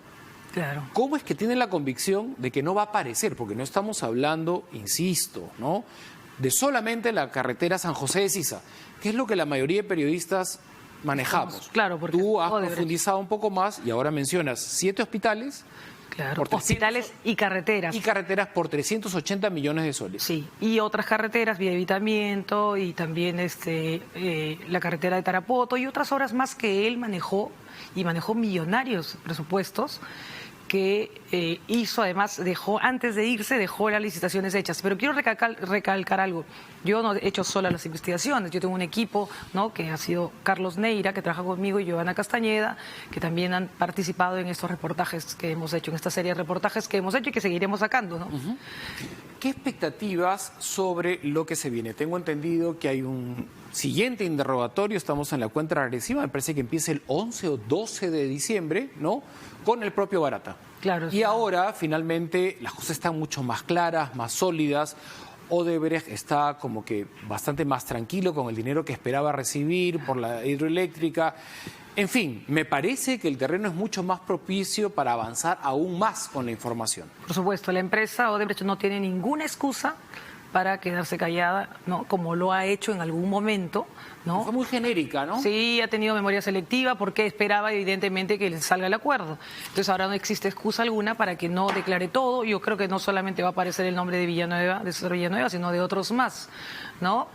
Claro. ¿Cómo es que tienen la convicción de que no va a aparecer? Porque no estamos hablando, insisto, ¿no?, de solamente la carretera San José de Sisa, que es lo que la mayoría de periodistas manejamos. Claro, porque tú has profundizado un poco más y ahora mencionas 7 hospitales. Claro, hospitales y carreteras. Y carreteras por 380 millones de soles. Sí, y otras carreteras, vía evitamiento y también la carretera de Tarapoto y otras obras más que él manejó, y manejó millonarios presupuestos que hizo, además, antes de irse, dejó las licitaciones hechas. Pero quiero recalcar algo. Yo no he hecho sola las investigaciones, yo tengo un equipo, ¿no?, que ha sido Carlos Neira, que trabaja conmigo, y Giovanna Castañeda, que también han participado en estos reportajes que hemos hecho, en esta serie de reportajes que hemos hecho y que seguiremos sacando, ¿no? ¿Qué expectativas sobre lo que se viene? Tengo entendido que hay un siguiente interrogatorio, estamos en la cuenta regresiva, me parece que empieza el 11 o 12 de diciembre, ¿no?, con el propio Barata. Claro. Y ahora, finalmente, las cosas están mucho más claras, más sólidas. Odebrecht está como que bastante más tranquilo con el dinero que esperaba recibir por la hidroeléctrica. En fin, me parece que el terreno es mucho más propicio para avanzar aún más con la información. Por supuesto, la empresa Odebrecht no tiene ninguna excusa para quedarse callada, ¿no?, como lo ha hecho en algún momento, ¿no? Fue muy genérica, ¿no? Sí, ha tenido memoria selectiva porque esperaba evidentemente que le salga el acuerdo. Entonces ahora no existe excusa alguna para que no declare todo. Yo creo que no solamente va a aparecer el nombre de Villanueva, de César Villanueva, sino de otros más, ¿no?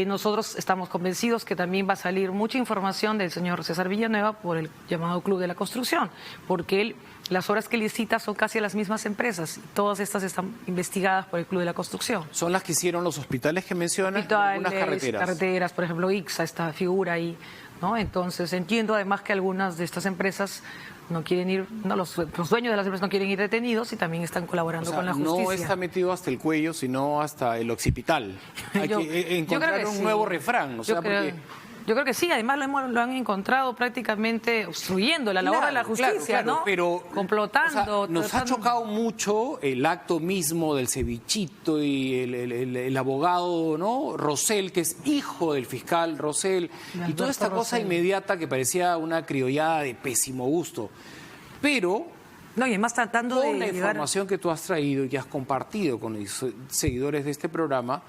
Nosotros estamos convencidos que también va a salir mucha información del señor César Villanueva por el llamado Club de la Construcción, porque las obras que licita son casi a las mismas empresas. Todas estas están investigadas por el Club de la Construcción. Son las que hicieron los hospitales que mencionas y algunas carreteras, por ejemplo, ICSA, esta figura ahí, ¿no? Entonces entiendo además que algunas de estas empresas no quieren ir, no, los dueños de las empresas no quieren ir detenidos y también están colaborando con la justicia. No está metido hasta el cuello, sino hasta el occipital. Hay que encontrar un nuevo refrán, o sea, porque... Yo creo que sí, además lo han encontrado prácticamente obstruyendo la labor de la justicia, ¿no? Pero complotando. O sea, nos ha chocado mucho el acto mismo del cevichito y el abogado, ¿no?, Rosell, que es hijo del fiscal Rosell, y toda esta cosa inmediata que parecía una criollada de pésimo gusto. Pero... No, y además tratando con la información que tú has traído y que has compartido con los seguidores de este programa,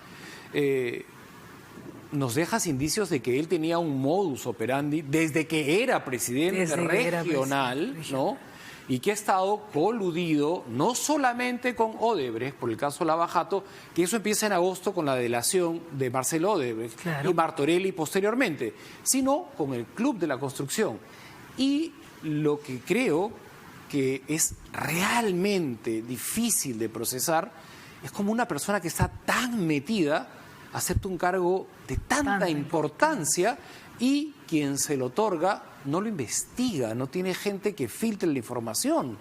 nos dejas indicios de que él tenía un modus operandi desde que era presidente regional, ¿no?, y que ha estado coludido no solamente con Odebrecht, por el caso Lava Jato, que eso empieza en agosto con la delación de Marcelo Odebrecht y Martorelli posteriormente, sino con el Club de la Construcción. Y lo que creo que es realmente difícil de procesar es como una persona que está tan metida acepta un cargo de tanta importancia y quien se lo otorga no lo investiga, no tiene gente que filtre la información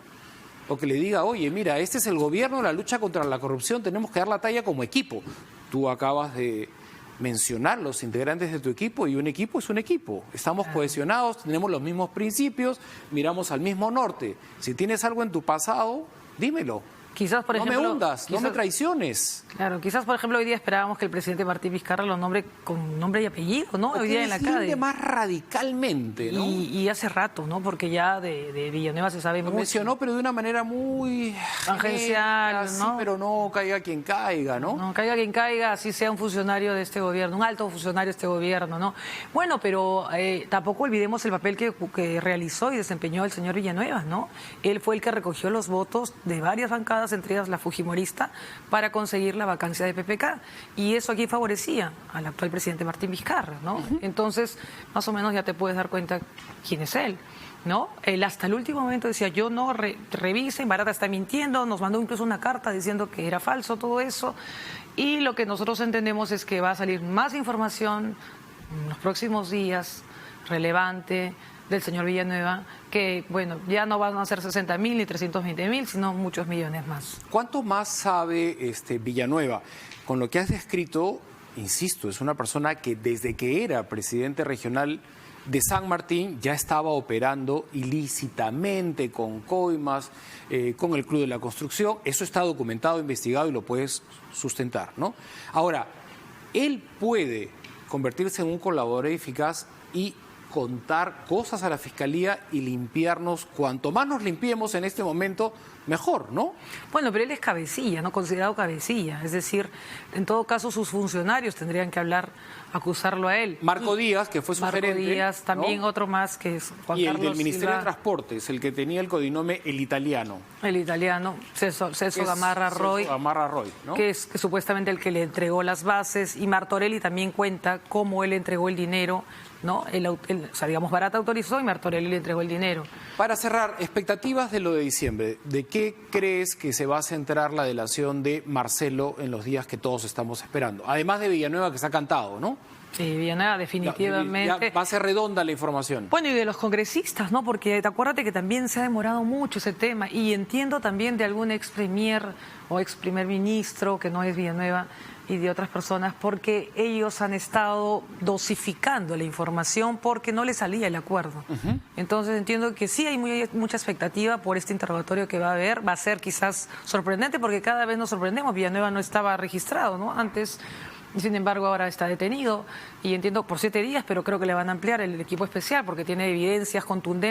o que le diga, oye, mira, este es el gobierno, la lucha contra la corrupción, tenemos que dar la talla como equipo. Tú acabas de mencionar los integrantes de tu equipo y un equipo es un equipo. Estamos cohesionados, tenemos los mismos principios, miramos al mismo norte. Si tienes algo en tu pasado, dímelo. Quizás, por ejemplo, no me hundas, no me traiciones. Claro, quizás, por ejemplo, hoy día esperábamos que el presidente Martín Vizcarra lo nombre con nombre y apellido, ¿no? Hoy día en la CADE. Más radicalmente, ¿no? Y hace rato, ¿no? Porque ya de Villanueva se sabe mucho. Lo mencionó, pero de una manera muy tangencial, ¿no? Sí, pero no caiga quien caiga, ¿no? No, caiga quien caiga, así sea un funcionario de este gobierno, un alto funcionario de este gobierno, ¿no? Bueno, pero tampoco olvidemos el papel que realizó y desempeñó el señor Villanueva, ¿no? Él fue el que recogió los votos de varias bancadas, entre ellas la fujimorista, para conseguir la vacancia de PPK. Y eso aquí favorecía al actual presidente Martín Vizcarra, ¿no? Entonces, más o menos ya te puedes dar cuenta quién es él, ¿no? Él hasta el último momento decía, yo no, revisen, Barata está mintiendo, nos mandó incluso una carta diciendo que era falso todo eso. Y lo que nosotros entendemos es que va a salir más información en los próximos días, relevante, del señor Villanueva, que, bueno, ya no van a ser 60.000 ni 320.000, sino muchos millones más. ¿Cuánto más sabe Villanueva? Con lo que has descrito, insisto, es una persona que desde que era presidente regional de San Martín ya estaba operando ilícitamente con coimas, con el Club de la Construcción. Eso está documentado, investigado y lo puedes sustentar, ¿no? Ahora, él puede convertirse en un colaborador eficaz y contar cosas a la Fiscalía y limpiarnos. Cuanto más nos limpiemos en este momento, mejor, ¿no? Bueno, pero él es cabecilla, ¿no? Considerado cabecilla. Es decir, en todo caso, sus funcionarios tendrían que acusarlo a él. Marco Díaz, que fue su gerente. Marco Díaz, también, ¿no? Otro más que es Juan y Carlos el del Ministerio Silva. de Transportes, el que tenía el codinome El Italiano. El italiano, Celso Gamarra Roy. Gamarra Roy, ¿no? Que es supuestamente el que le entregó las bases. Y Martorelli también cuenta cómo él entregó el dinero, ¿no? O sea, digamos, Barata autorizó y Martorelli le entregó el dinero. Para cerrar, expectativas de lo de diciembre. ¿De qué crees que se va a centrar la delación de Marcelo en los días que todos estamos esperando? Además de Villanueva, que se ha cantado, ¿no? Sí, Villanueva, definitivamente. Ya va a ser redonda la información. Bueno, y de los congresistas, ¿no? Porque acuérdate que también se ha demorado mucho ese tema. Y entiendo también de algún ex premier o ex primer ministro, que no es Villanueva, y de otras personas, porque ellos han estado dosificando la información porque no les salía el acuerdo. Entonces entiendo que sí hay mucha expectativa por este interrogatorio que va a haber. Va a ser quizás sorprendente porque cada vez nos sorprendemos. Villanueva no estaba registrado, ¿no? Antes. Y sin embargo ahora está detenido y entiendo por 7 días, pero creo que le van a ampliar el equipo especial porque tiene evidencias contundentes.